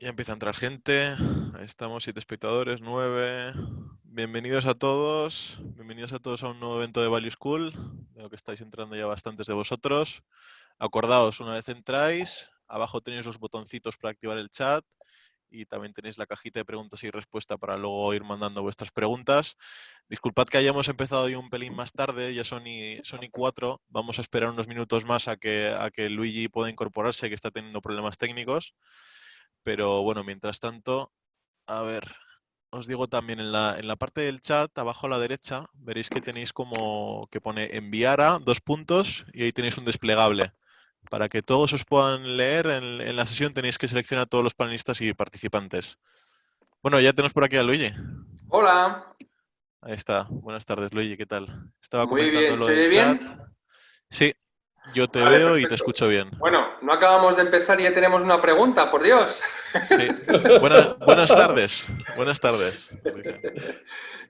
Ya empieza a entrar gente. Ahí estamos, 7 espectadores, 9. Bienvenidos a todos. Bienvenidos a todos a un nuevo evento de Value School. Veo que estáis entrando ya bastantes de vosotros. Acordaos, una vez entráis, abajo tenéis los botoncitos para activar el chat y también tenéis la cajita de preguntas y respuestas para luego ir mandando vuestras preguntas. Disculpad que hayamos empezado hoy un pelín más tarde, ya son y 4. Vamos a esperar unos minutos más a que Luigi pueda incorporarse, que está teniendo problemas técnicos. Pero bueno, mientras tanto, a ver, os digo también en la parte del chat, abajo a la derecha, veréis que tenéis como que pone enviar a 2 puntos y ahí tenéis un desplegable. Para que todos os puedan leer en la sesión tenéis que seleccionar a todos los panelistas y participantes. Bueno, ya tenemos por aquí a Luigi. Hola, Ahí está. Buenas tardes, Luigi, ¿qué tal? Estaba muy comentando bien, lo ¿se del ve chat. bien? Sí, yo te Vale, veo y te perfecto. escucho bien. Bueno, no acabamos de empezar y ya tenemos una pregunta, por Dios. Sí. Buenas tardes. Buenas tardes, dicen.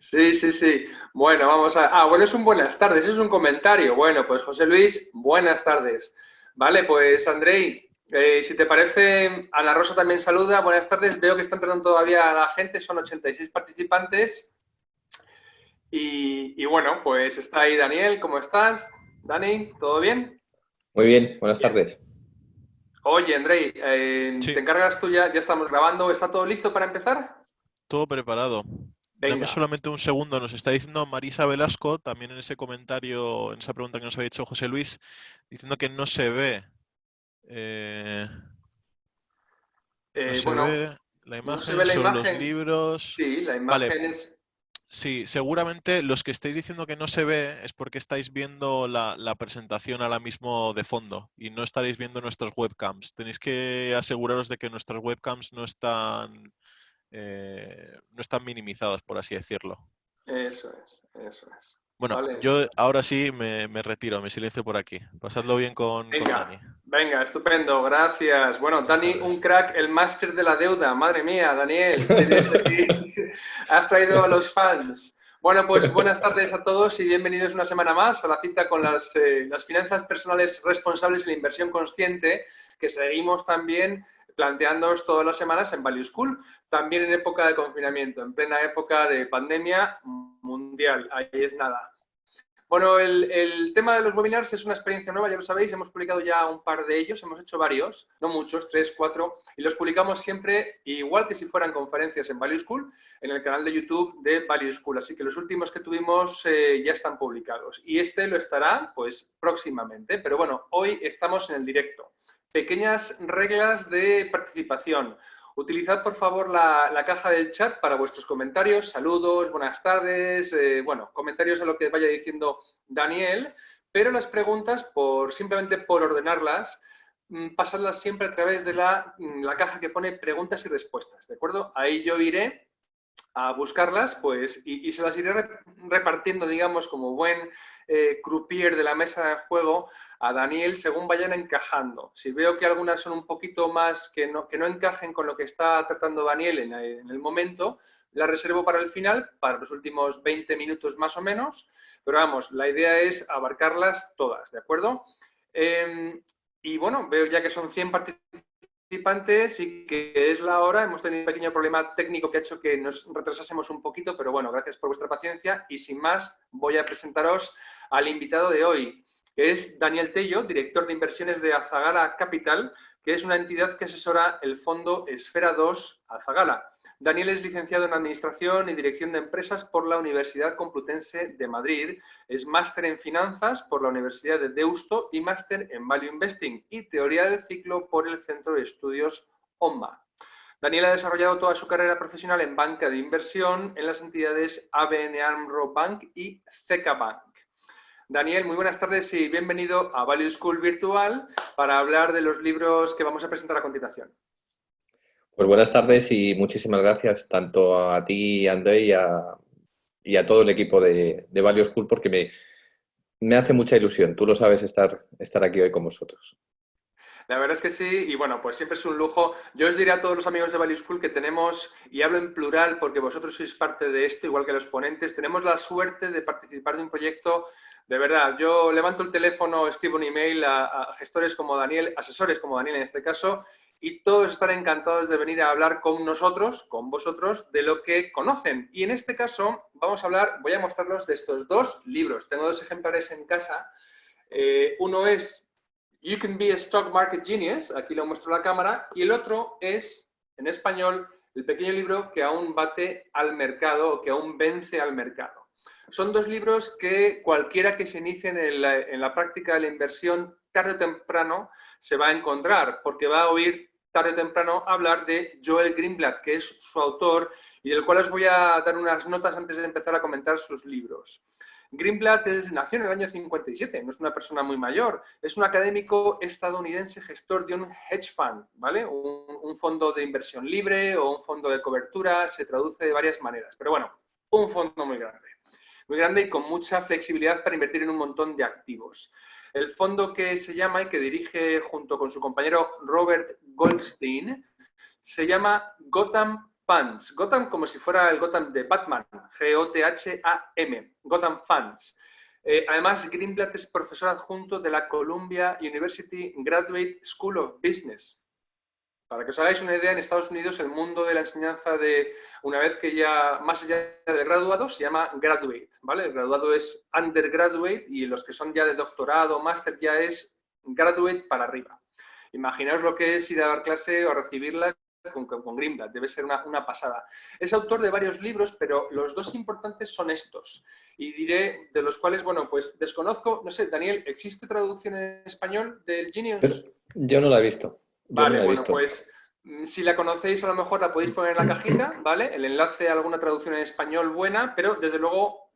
Sí, sí, sí. Bueno, vamos a... bueno, es un buenas tardes, es un comentario. Bueno, pues José Luis, buenas tardes. Vale, pues Andrei, si te parece, Ana Rosa también saluda. Buenas tardes, veo que está entrando todavía la gente, son 86 participantes. Y bueno, pues está ahí Daniel, ¿cómo estás? Dani, ¿todo bien? Muy bien, buenas Bien. tardes. Oye, Andrei, Sí, ¿te encargas tú ya? Ya estamos grabando. ¿Está todo listo para empezar? todo preparado. Dame Venga. solamente un segundo. Nos está diciendo Marisa Velasco, también en ese comentario, en esa pregunta que nos había hecho José Luis, diciendo que no se ve. No se Bueno, ve la no se ve imagen, la son los imagen. libros. Sí, la Vale, imagen es... sí, seguramente los que estáis diciendo que no se ve es porque estáis viendo la presentación ahora mismo de fondo y no estaréis viendo nuestras webcams. Tenéis que aseguraros de que nuestras webcams no están minimizadas, por así decirlo. Eso es, eso es. Bueno, Vale. yo ahora sí me retiro, me silencio por aquí. Pasadlo bien con Venga, Dani. venga, estupendo, gracias. Bueno, Buenas Dani, un tardes. crack, el máster de la deuda. Madre mía, Daniel, tienes aquí... Has traído a los fans. Bueno, pues buenas tardes a todos y bienvenidos una semana más a la cita con las finanzas personales responsables y la inversión consciente que seguimos también planteándoos todas las semanas en Value School, también en época de confinamiento, en plena época de pandemia mundial. Ahí es nada. Bueno, el tema de los webinars es una experiencia nueva, ya lo sabéis, hemos publicado ya un par de ellos, hemos hecho varios, no muchos, 3, 4, y los publicamos siempre igual que si fueran conferencias en Value School, en el canal de YouTube de Value School. Así que los últimos que tuvimos ya están publicados y este lo estará pues próximamente. Pero bueno, hoy estamos en el directo. Pequeñas reglas de participación. Utilizad, por favor, la caja del chat para vuestros comentarios, saludos, buenas tardes, bueno, comentarios a lo que vaya diciendo Daniel, pero las preguntas, simplemente por ordenarlas, pasadlas siempre a través de la caja que pone preguntas y respuestas, ¿de acuerdo? Ahí yo iré a buscarlas, pues, y se las iré repartiendo, digamos, como buen croupier de la mesa de juego a Daniel según vayan encajando. Si veo que algunas son un poquito más que no encajen con lo que está tratando Daniel en el momento, las reservo para el final, para los últimos 20 minutos más o menos, pero vamos, la idea es abarcarlas todas, ¿de acuerdo? Y bueno, veo ya que son 100 participantes y que es la hora. Hemos tenido un pequeño problema técnico que ha hecho que nos retrasásemos un poquito, pero bueno, gracias por vuestra paciencia y sin más voy a presentaros al invitado de hoy, que es Daniel Tello, director de inversiones de Azagala Capital, que es una entidad que asesora el fondo Esfera 2 Azagala. Daniel es licenciado en Administración y Dirección de Empresas por la Universidad Complutense de Madrid, es máster en Finanzas por la Universidad de Deusto y máster en Value Investing y Teoría del Ciclo por el Centro de Estudios OMA. Daniel ha desarrollado toda su carrera profesional en banca de inversión en las entidades ABN AMRO Bank y CECA Bank. Daniel, muy buenas tardes y bienvenido a Value School Virtual para hablar de los libros que vamos a presentar a continuación. Pues buenas tardes y muchísimas gracias tanto a ti, André, y a todo el equipo de Value School porque me hace mucha ilusión. Tú lo sabes estar aquí hoy con vosotros. La verdad es que sí, y bueno, pues siempre es un lujo. Yo os diré a todos los amigos de Value School que tenemos, y hablo en plural porque vosotros sois parte de esto, igual que los ponentes, tenemos la suerte de participar de un proyecto, de verdad, yo levanto el teléfono, escribo un email a gestores como Daniel, asesores como Daniel en este caso, y todos estarán encantados de venir a hablar con nosotros, con vosotros, de lo que conocen. Y en este caso voy a mostrarlos de estos dos libros. Tengo dos ejemplares en casa. Uno es You Can Be a Stock Market Genius, aquí lo muestro a la cámara, y el otro es, en español, el pequeño libro que aún bate al mercado o que aún vence al mercado. Son dos libros que cualquiera que se inicie en la práctica de la inversión tarde o temprano se va a encontrar, porque va a oír tarde o temprano hablar de Joel Greenblatt, que es su autor y del cual os voy a dar unas notas antes de empezar a comentar sus libros. Greenblatt nació en el año 57, no es una persona muy mayor, es un académico estadounidense gestor de un hedge fund, ¿vale? Un fondo de inversión libre o un fondo de cobertura, se traduce de varias maneras, pero bueno, un fondo muy grande y con mucha flexibilidad para invertir en un montón de activos. El fondo que se llama y que dirige junto con su compañero Robert Goldstein se llama Gotham Funds. Gotham como si fuera el Gotham de Batman, G-O-T-H-A-M, Gotham Funds. Además, Greenblatt es profesor adjunto de la Columbia University Graduate School of Business. Para que os hagáis una idea, en Estados Unidos el mundo de la enseñanza de una vez que ya, más allá de graduado, se llama graduate, ¿vale? El graduado es undergraduate y los que son ya de doctorado, máster, ya es graduate para arriba. Imaginaos lo que es ir a dar clase o a recibirla con Greenblatt, debe ser una pasada. Es autor de varios libros, pero los dos importantes son estos. Y diré de los cuales, bueno, pues desconozco, no sé, Daniel, ¿existe traducción en español del Genius? Yo no la he visto. Vale, bueno, pues si la conocéis a lo mejor la podéis poner en la cajita, ¿vale? El enlace a alguna traducción en español buena, pero desde luego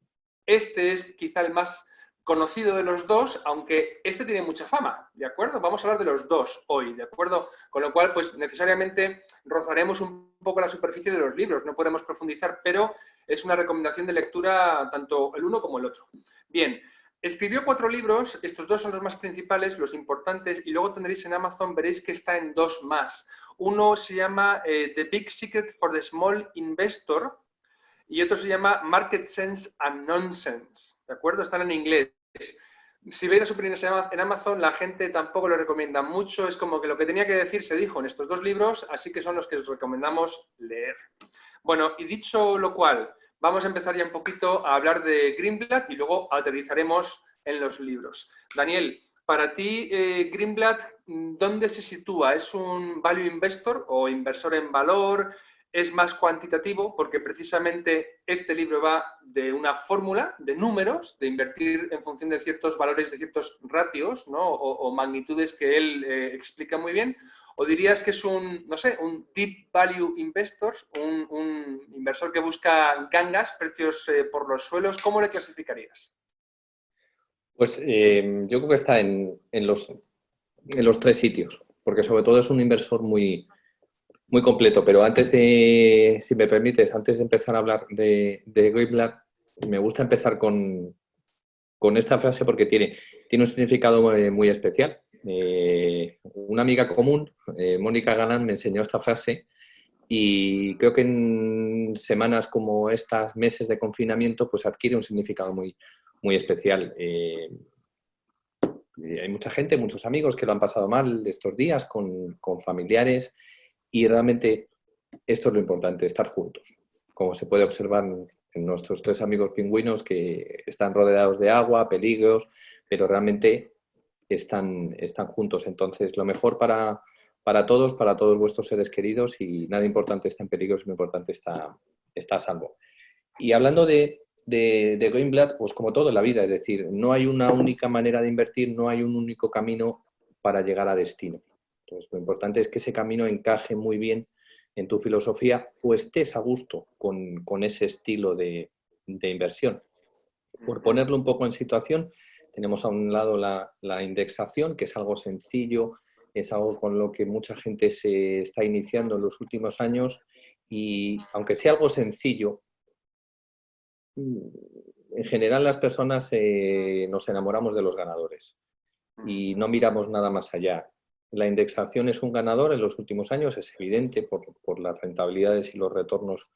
este es quizá el más conocido de los dos, aunque este tiene mucha fama, ¿de acuerdo? Vamos a hablar de los dos hoy, ¿de acuerdo? Con lo cual, pues necesariamente rozaremos un poco la superficie de los libros, no podemos profundizar, pero es una recomendación de lectura tanto el uno como el otro. Bien, escribió 4 libros, estos dos son los más principales, los importantes, y luego tendréis en Amazon, veréis que está en 2 más. Uno se llama The Big Secret for the Small Investor, y otro se llama Market Sense and Nonsense, ¿de acuerdo? Están en inglés. Si veis las opiniones en Amazon, la gente tampoco lo recomienda mucho, es como que lo que tenía que decir se dijo en estos 2 libros, así que son los que os recomendamos leer. Bueno, y dicho lo cual, vamos a empezar ya un poquito a hablar de Greenblatt y luego aterrizaremos en los libros. Daniel, para ti, Greenblatt, ¿dónde se sitúa? ¿Es un value investor o inversor en valor? ¿Es más cuantitativo? Porque precisamente este libro va de una fórmula de números, de invertir en función de ciertos valores, de ciertos ratios, ¿no? o magnitudes que él explica muy bien. ¿O dirías que es un, no sé, un deep value investor, un inversor que busca gangas, precios por los suelos? ¿Cómo le clasificarías? Pues yo creo que está en los 3 sitios, porque sobre todo es un inversor muy completo, pero antes de, si me permites, antes de empezar a hablar de Greenblatt, me gusta empezar con esta frase porque tiene un significado muy especial. Una amiga común, Mónica Galán, me enseñó esta frase y creo que en semanas como estas, meses de confinamiento, pues adquiere un significado muy especial. Hay mucha gente, muchos amigos que lo han pasado mal estos días con familiares. Y realmente esto es lo importante, estar juntos. Como se puede observar en nuestros 3 amigos pingüinos que están rodeados de agua, peligros, pero realmente están juntos. Entonces, lo mejor para todos vuestros seres queridos y nada importante está en peligro, lo importante está a salvo. Y hablando de Greenblatt, pues como todo en la vida, es decir, no hay una única manera de invertir, no hay un único camino para llegar a destino. Entonces, lo importante es que ese camino encaje muy bien en tu filosofía o estés a gusto con ese estilo de inversión. Por ponerlo un poco en situación, tenemos a un lado la indexación, que es algo sencillo, es algo con lo que mucha gente se está iniciando en los últimos años y aunque sea algo sencillo, en general las personas nos enamoramos de los ganadores y no miramos nada más allá. La indexación es un ganador en los últimos años, es evidente por las rentabilidades y los retornos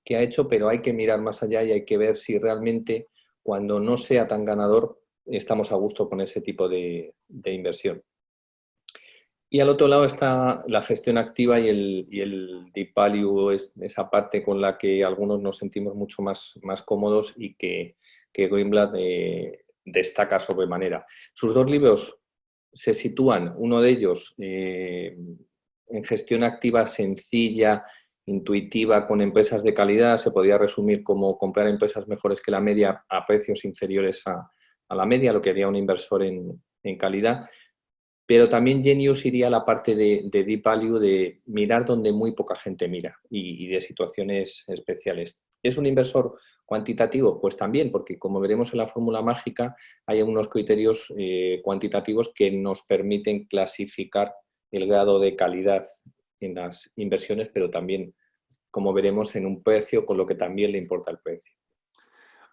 que ha hecho, pero hay que mirar más allá y hay que ver si realmente cuando no sea tan ganador estamos a gusto con ese tipo de inversión. Y al otro lado está la gestión activa y el deep value, es esa parte con la que algunos nos sentimos mucho más cómodos y que Greenblatt destaca sobremanera. Sus dos libros se sitúan, uno de ellos en gestión activa sencilla, intuitiva, con empresas de calidad, se podría resumir como comprar empresas mejores que la media a precios inferiores a la media, lo que haría un inversor en calidad. Pero también Genius iría a la parte de deep value, de mirar donde muy poca gente mira y de situaciones especiales. ¿Es un inversor cuantitativo? Pues también, porque como veremos en la fórmula mágica, hay unos criterios cuantitativos que nos permiten clasificar el grado de calidad en las inversiones, pero también, como veremos, en un precio, con lo que también le importa el precio.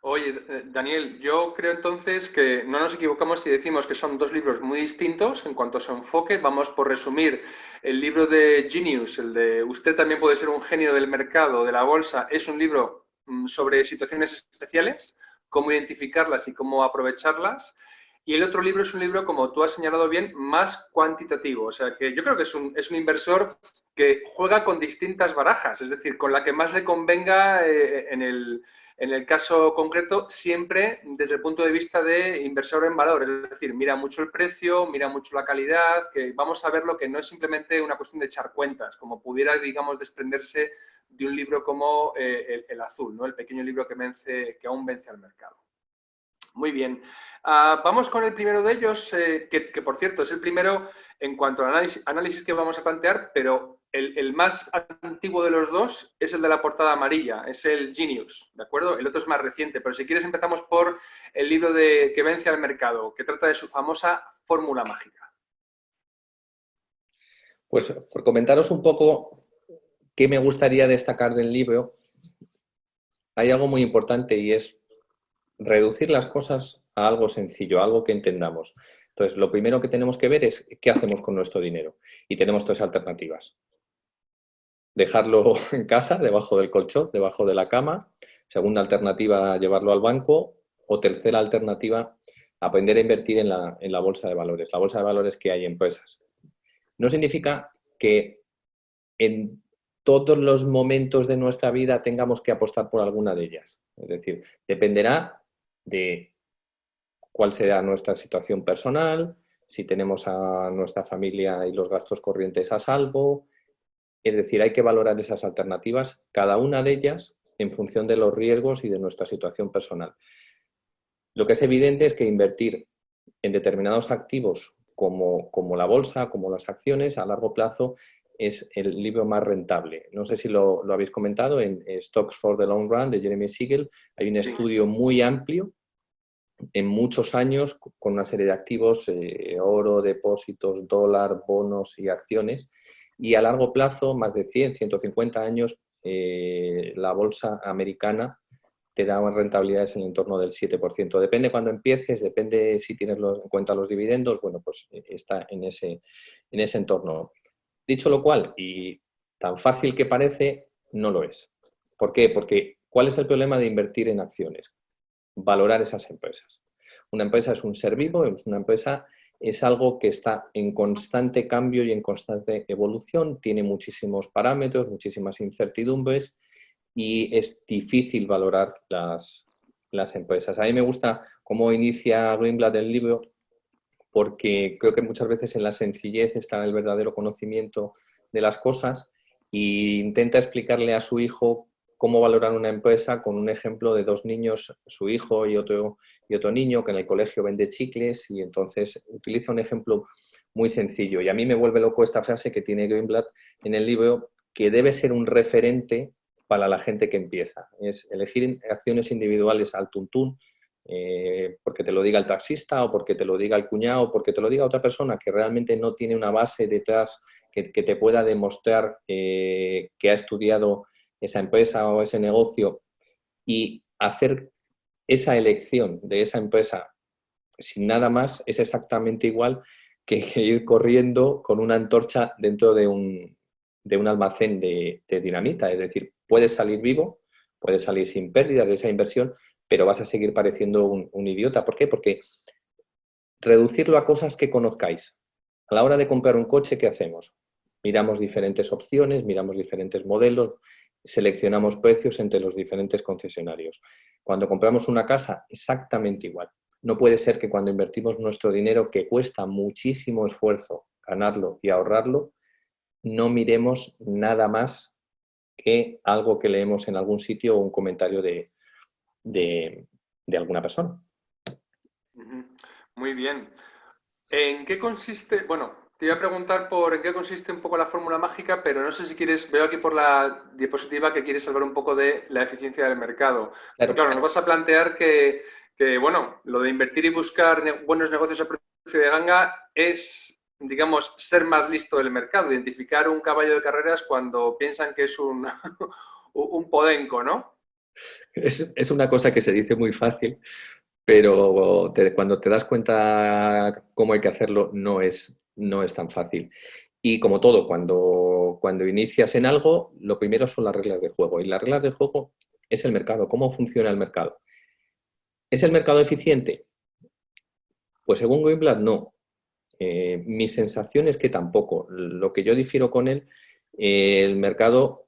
Oye, Daniel, yo creo entonces que no nos equivocamos si decimos que son dos libros muy distintos en cuanto a su enfoque. Vamos por resumir. El libro de Genius, el de Usted también puede ser un genio del mercado, de la bolsa, es un libro sobre situaciones especiales, cómo identificarlas y cómo aprovecharlas. Y el otro libro es un libro, como tú has señalado bien, más cuantitativo. O sea, que yo creo que es un inversor que juega con distintas barajas, es decir, con la que más le convenga en el caso concreto, siempre desde el punto de vista de inversor en valor, es decir, mira mucho el precio, mira mucho la calidad, que vamos a ver lo que no es simplemente una cuestión de echar cuentas, como pudiera, digamos, desprenderse de un libro como el Azul, ¿no? El pequeño libro que aún vence al mercado. Muy bien. Vamos con el primero de ellos, que por cierto es el primero en cuanto al análisis que vamos a plantear, pero el más antiguo de los dos es el de la portada amarilla, es el Genius, ¿de acuerdo? El otro es más reciente, pero si quieres empezamos por el libro que vence al mercado, que trata de su famosa fórmula mágica. Pues por comentaros un poco qué me gustaría destacar del libro, hay algo muy importante y es reducir las cosas a algo sencillo, a algo que entendamos. Entonces, lo primero que tenemos que ver es qué hacemos con nuestro dinero. Y tenemos tres alternativas. Dejarlo en casa, debajo del colchón, debajo de la cama. Segunda alternativa, llevarlo al banco. O tercera alternativa, aprender a invertir en la bolsa de valores. La bolsa de valores que hay en empresas. No significa que en todos los momentos de nuestra vida tengamos que apostar por alguna de ellas. Es decir, dependerá de cuál será nuestra situación personal, si tenemos a nuestra familia y los gastos corrientes a salvo. Es decir, hay que valorar esas alternativas, cada una de ellas en función de los riesgos y de nuestra situación personal. Lo que es evidente es que invertir en determinados activos como la bolsa, como las acciones, a largo plazo es el libro más rentable. No sé si lo habéis comentado, en Stocks for the Long Run de Jeremy Siegel hay un estudio muy amplio en muchos años con una serie de activos, oro, depósitos, dólar, bonos y acciones. Y a largo plazo, más de 100, 150 años, la bolsa americana te da rentabilidades en el entorno del 7%. Depende cuando empieces, depende si tienes en cuenta los dividendos, bueno, pues está en ese entorno. Dicho lo cual, y tan fácil que parece, no lo es. ¿Por qué? Porque ¿cuál es el problema de invertir en acciones? Valorar esas empresas. Una empresa es un ser vivo, una empresa es algo que está en constante cambio y en constante evolución, tiene muchísimos parámetros, muchísimas incertidumbres y es difícil valorar las empresas. A mí me gusta cómo inicia Greenblatt el libro porque creo que muchas veces en la sencillez está el verdadero conocimiento de las cosas e intenta explicarle a su hijo cómo valorar una empresa con un ejemplo de dos niños, su hijo y otro niño que en el colegio vende chicles y entonces utiliza un ejemplo muy sencillo. Y a mí me vuelve loco esta frase que tiene Greenblatt en el libro, que debe ser un referente para la gente que empieza. Es elegir acciones individuales al tuntún, porque te lo diga el taxista o porque te lo diga el cuñado o porque te lo diga otra persona que realmente no tiene una base detrás que te pueda demostrar que ha estudiado esa empresa o ese negocio, y hacer esa elección de esa empresa sin nada más es exactamente igual que ir corriendo con una antorcha dentro de un almacén de dinamita. Es decir, puedes salir vivo, puedes salir sin pérdidas de esa inversión, pero vas a seguir pareciendo un idiota. ¿Por qué? Porque reducirlo a cosas que conozcáis, A la hora de comprar un coche, ¿qué hacemos? Miramos diferentes opciones, miramos diferentes modelos, seleccionamos precios entre los diferentes concesionarios. Cuando compramos una casa, exactamente igual. No puede ser que cuando invertimos nuestro dinero, que cuesta muchísimo esfuerzo ganarlo y ahorrarlo, no miremos nada más que algo que leemos en algún sitio o un comentario de alguna persona. Muy bien. ¿En qué consiste? Bueno, te iba a preguntar por en qué consiste un poco la fórmula mágica, pero no sé si quieres, veo aquí por la diapositiva que quieres hablar un poco de la eficiencia del mercado. Pero claro, nos vas a plantear bueno, lo de invertir y buscar buenos negocios a precio de ganga es, digamos, ser más listo del mercado, identificar un caballo de carreras cuando piensan que es un, un podenco, ¿no? Es una cosa que se dice muy fácil, pero cuando te das cuenta cómo hay que hacerlo, no es tan fácil. Y como todo, cuando inicias en algo, lo primero son las reglas de juego. Y las reglas de juego es el mercado, cómo funciona el mercado. ¿Es el mercado eficiente? Pues según Greenblatt, no. Mi sensación es que tampoco. Lo que yo difiero con él, el mercado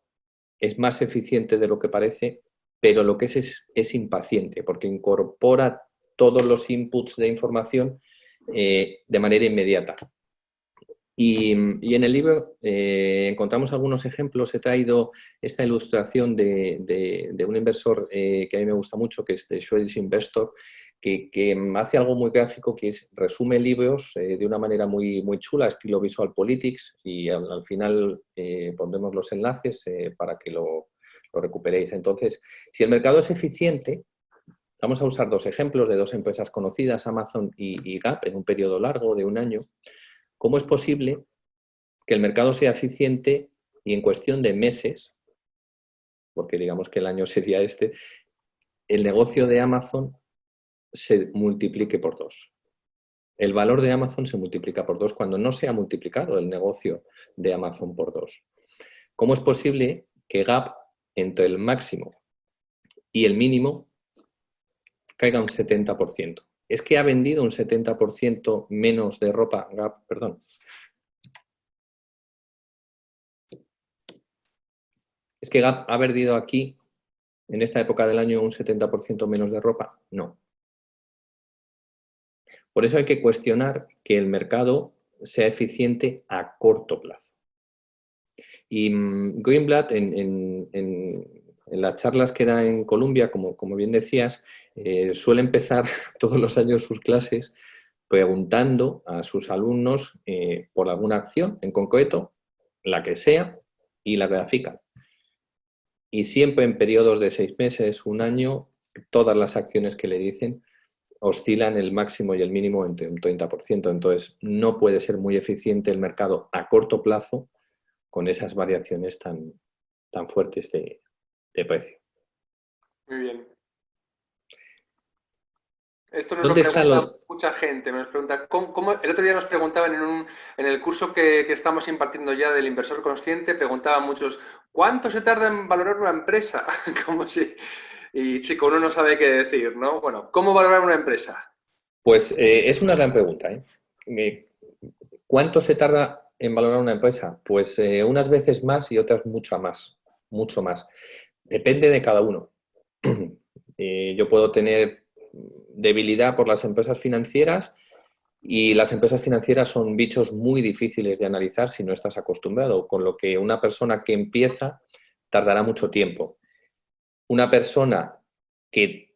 es más eficiente de lo que parece, pero lo que es impaciente, porque incorpora todos los inputs de información de manera inmediata. Y en el libro encontramos algunos ejemplos. He traído esta ilustración de un inversor que a mí me gusta mucho, que es de Swedish Investor, que hace algo muy gráfico, que resume libros de una manera muy, muy chula, estilo Visual Politics, y al final pondremos los enlaces para que lo recuperéis. Entonces, si el mercado es eficiente, vamos a usar dos ejemplos de dos empresas conocidas, Amazon y Gap, en un periodo largo de un año. ¿Cómo es posible que el mercado sea eficiente y en cuestión de meses, porque digamos que el año sería el negocio de Amazon se multiplique por 2? El valor de Amazon se multiplica por 2 cuando no se ha multiplicado el negocio de Amazon por 2. ¿Cómo es posible que Gap, entre el máximo y el mínimo, caiga un 70%? Es que ha vendido un 70% menos de ropa, Gap, perdón. ¿Es que Gap ha perdido aquí, en esta época del año, un 70% menos de ropa? No. Por eso hay que cuestionar que el mercado sea eficiente a corto plazo. Y Greenblatt, en las charlas que da en Columbia, como bien decías, suele empezar todos los años sus clases preguntando a sus alumnos por alguna acción en concreto, la que sea, y la grafican. Y siempre en periodos de 6 meses, un año, todas las acciones que le dicen oscilan el máximo y el mínimo entre un 30%. Entonces, no puede ser muy eficiente el mercado a corto plazo con esas variaciones tan fuertes de precio. Muy bien. Esto nos lo ¿Dónde está pregunta mucha gente. Nos pregunta, el otro día nos preguntaban en el curso que estamos impartiendo ya del inversor consciente, preguntaban muchos, ¿cuánto se tarda en valorar una empresa? Como si, y chico, uno no sabe qué decir, ¿no? Bueno, ¿cómo valorar una empresa? Pues es una gran pregunta, ¿eh? ¿Cuánto se tarda en valorar una empresa? Pues unas veces más y otras mucho más. Depende de cada uno. Yo puedo tener debilidad por las empresas financieras y las empresas financieras son bichos muy difíciles de analizar si no estás acostumbrado, con lo que una persona que empieza tardará mucho tiempo. Una persona que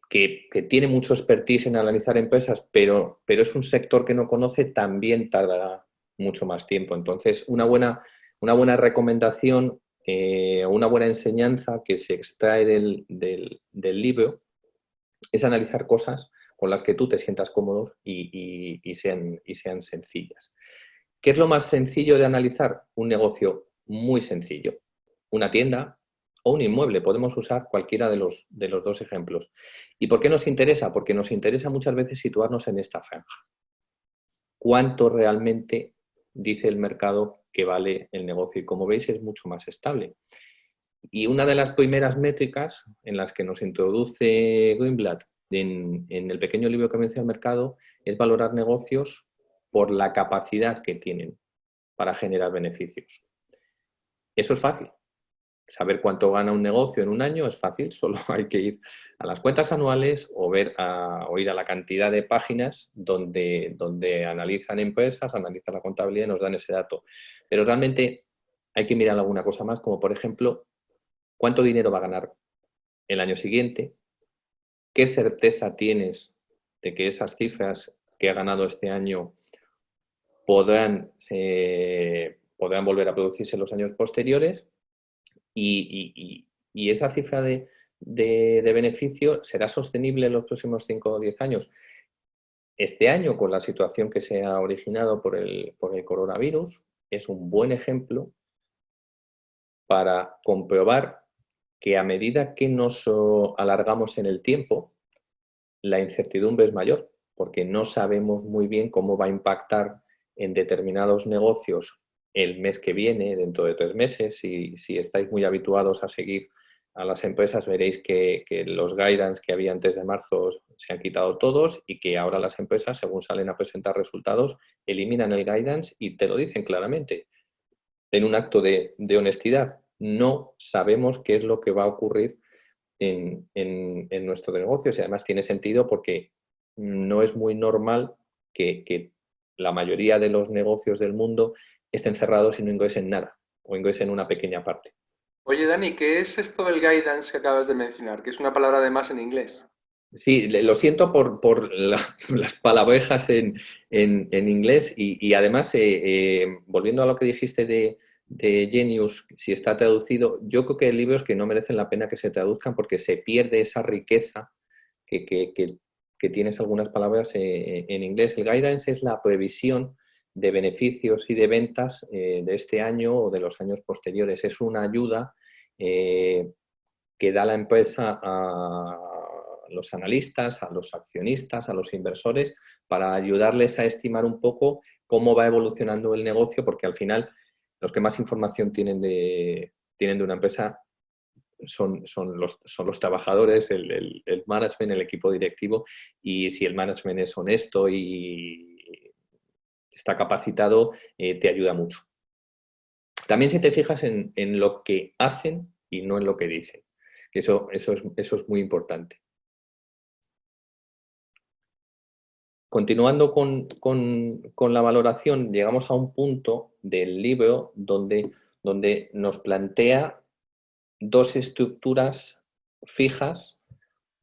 tiene mucho expertise en analizar empresas, pero es un sector que no conoce, también tardará mucho más tiempo. Entonces, una buena recomendación, una buena enseñanza que se extrae del libro es analizar cosas con las que tú te sientas cómodos y sean sencillas. ¿Qué es lo más sencillo de analizar? Un negocio muy sencillo. Una tienda o un inmueble. Podemos usar cualquiera de los dos ejemplos. ¿Y por qué nos interesa? Porque nos interesa muchas veces situarnos en esta franja. ¿Cuánto realmente dice el mercado que vale el negocio? Y como veis, es mucho más estable. Y una de las primeras métricas en las que nos introduce Greenblatt en el pequeño libro que menciona el mercado es valorar negocios por la capacidad que tienen para generar beneficios. Eso es fácil. Saber cuánto gana un negocio en un año es fácil, solo hay que ir a las cuentas anuales o ir a la cantidad de páginas donde analizan empresas, analizan la contabilidad y nos dan ese dato. Pero realmente hay que mirar alguna cosa más, como por ejemplo, cuánto dinero va a ganar el año siguiente, qué certeza tienes de que esas cifras que ha ganado este año podrán volver a producirse en los años posteriores. Y esa cifra de beneficio será sostenible en los próximos 5 o 10 años. Este año, con la situación que se ha originado por el coronavirus, es un buen ejemplo para comprobar que a medida que nos alargamos en el tiempo, la incertidumbre es mayor, porque no sabemos muy bien cómo va a impactar en determinados negocios el mes que viene, dentro de 3 meses. Si estáis muy habituados a seguir a las empresas, veréis que los guidance que había antes de marzo se han quitado todos y que ahora las empresas, según salen a presentar resultados, eliminan el guidance y te lo dicen claramente. En un acto de honestidad, no sabemos qué es lo que va a ocurrir en nuestro negocio. Y además tiene sentido porque no es muy normal que la mayoría de los negocios del mundo estén cerrados y no ingresen nada o ingresen una pequeña parte. Oye, Dani, ¿qué es esto del guidance que acabas de mencionar? Que es una palabra además en inglés. Sí, lo siento por las palabrejas en inglés y además, volviendo a lo que dijiste de Genius, si está traducido, yo creo que hay libros que no merecen la pena que se traduzcan porque se pierde esa riqueza que tienes algunas palabras en inglés. El guidance es la previsión de beneficios y de ventas de este año o de los años posteriores. Es una ayuda que da la empresa a los analistas, a los accionistas, a los inversores, para ayudarles a estimar un poco cómo va evolucionando el negocio, porque al final los que más información tienen de una empresa son los trabajadores, el management, el equipo directivo, y si el management es honesto y está capacitado, te ayuda mucho. También si te fijas en lo que hacen y no en lo que dicen, que eso es muy importante. Continuando con la valoración, llegamos a un punto del libro donde nos plantea 2 estructuras fijas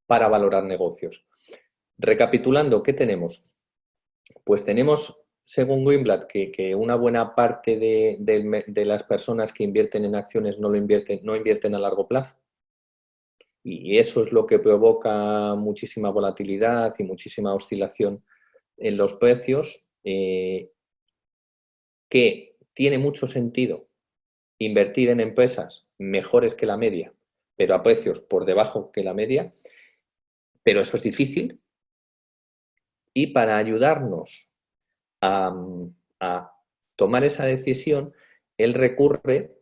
para valorar negocios. Recapitulando, ¿qué tenemos? Pues tenemos, según Greenblatt, que una buena parte de las personas que invierten en acciones no invierten a largo plazo. Y eso es lo que provoca muchísima volatilidad y muchísima oscilación en los precios, que tiene mucho sentido invertir en empresas mejores que la media, pero a precios por debajo que la media, pero eso es difícil. Y para ayudarnos a tomar esa decisión, él recurre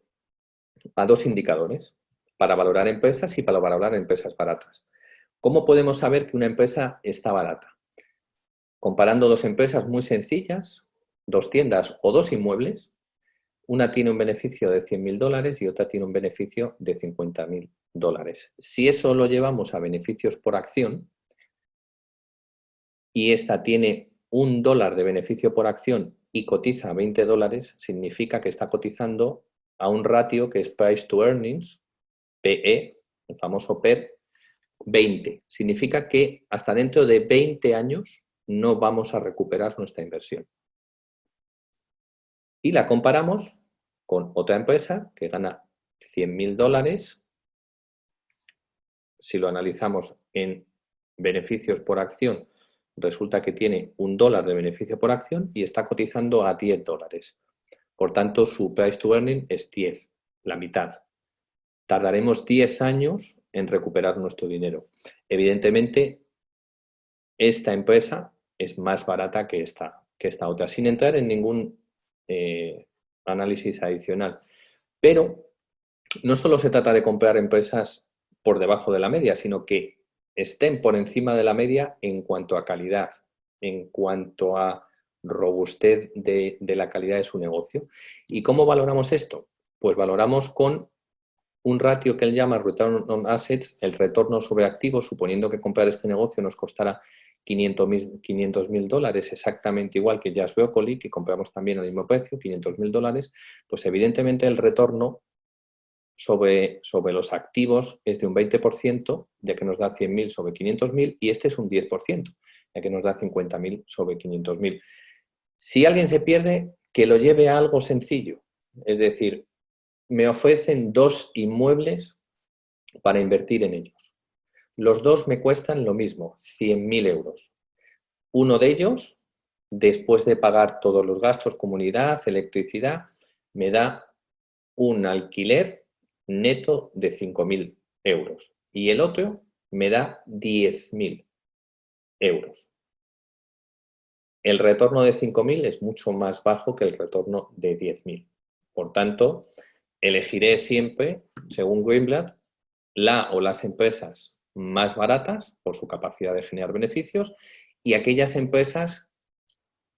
a 2 indicadores para valorar empresas y para valorar empresas baratas. ¿Cómo podemos saber que una empresa está barata? Comparando 2 empresas muy sencillas, 2 tiendas o 2 inmuebles. Una tiene un beneficio de $100.000 y otra tiene un beneficio de $50.000. Si eso lo llevamos a beneficios por acción y esta tiene $1 de beneficio por acción y cotiza $20, significa que está cotizando a un ratio que es Price to Earnings, PE, el famoso PER, 20. Significa que hasta dentro de 20 años no vamos a recuperar nuestra inversión. Y la comparamos con otra empresa que gana $100.000. Si lo analizamos en beneficios por acción, resulta que tiene $1 de beneficio por acción y está cotizando a $10. Por tanto, su price to earning es 10, la mitad. Tardaremos 10 años en recuperar nuestro dinero. Evidentemente, esta empresa es más barata que esta otra, sin entrar en ningún análisis adicional. Pero no solo se trata de comprar empresas por debajo de la media, sino que estén por encima de la media en cuanto a calidad, en cuanto a robustez de la calidad de su negocio. ¿Y cómo valoramos esto? Pues valoramos con un ratio que él llama Return on Assets, el retorno sobre activos, suponiendo que comprar este negocio nos costara $500.000, exactamente igual que Just Broccoli, que compramos también al mismo precio, $500.000, pues evidentemente el retorno sobre los activos es de un 20%, ya que nos da 100.000 sobre 500.000, y este es un 10%, ya que nos da 50.000 sobre 500.000. Si alguien se pierde, que lo lleve a algo sencillo, es decir, me ofrecen 2 inmuebles para invertir en ellos. Los 2 me cuestan lo mismo, 100.000 euros. Uno de ellos, después de pagar todos los gastos, comunidad, electricidad, me da un alquiler neto de 5.000 euros. Y el otro me da 10.000 euros. El retorno de 5.000 es mucho más bajo que el retorno de 10.000. Por tanto, elegiré siempre, según Greenblatt, la o las empresas más baratas por su capacidad de generar beneficios y aquellas empresas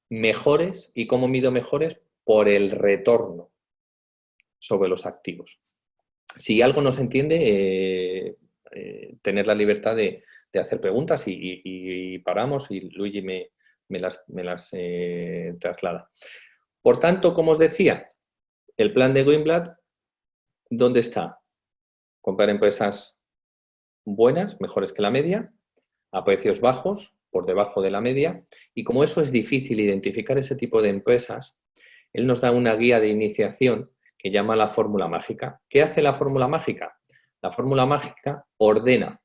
mejores. ¿Y cómo mido mejores? Por el retorno sobre los activos. Si algo no se entiende, tener la libertad de hacer preguntas y paramos y Luigi me las traslada. Por tanto, como os decía, el plan de Greenblatt, ¿dónde está? Comprar empresas buenas, mejores que la media, a precios bajos, por debajo de la media, y como eso es difícil identificar ese tipo de empresas, él nos da una guía de iniciación que llama la fórmula mágica. ¿Qué hace la fórmula mágica? La fórmula mágica ordena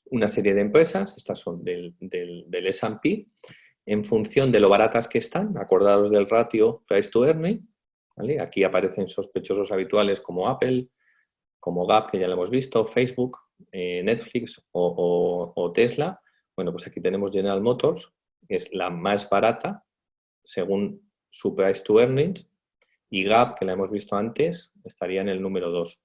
una serie de empresas, estas son del S&P, en función de lo baratas que están, acordados del ratio price to earning, ¿vale? Aquí aparecen sospechosos habituales como Apple, como Gap, que ya lo hemos visto, Facebook, Netflix o Tesla. Bueno, pues aquí tenemos General Motors, que es la más barata según su price to earnings, y Gap, que la hemos visto antes, estaría en el número 2.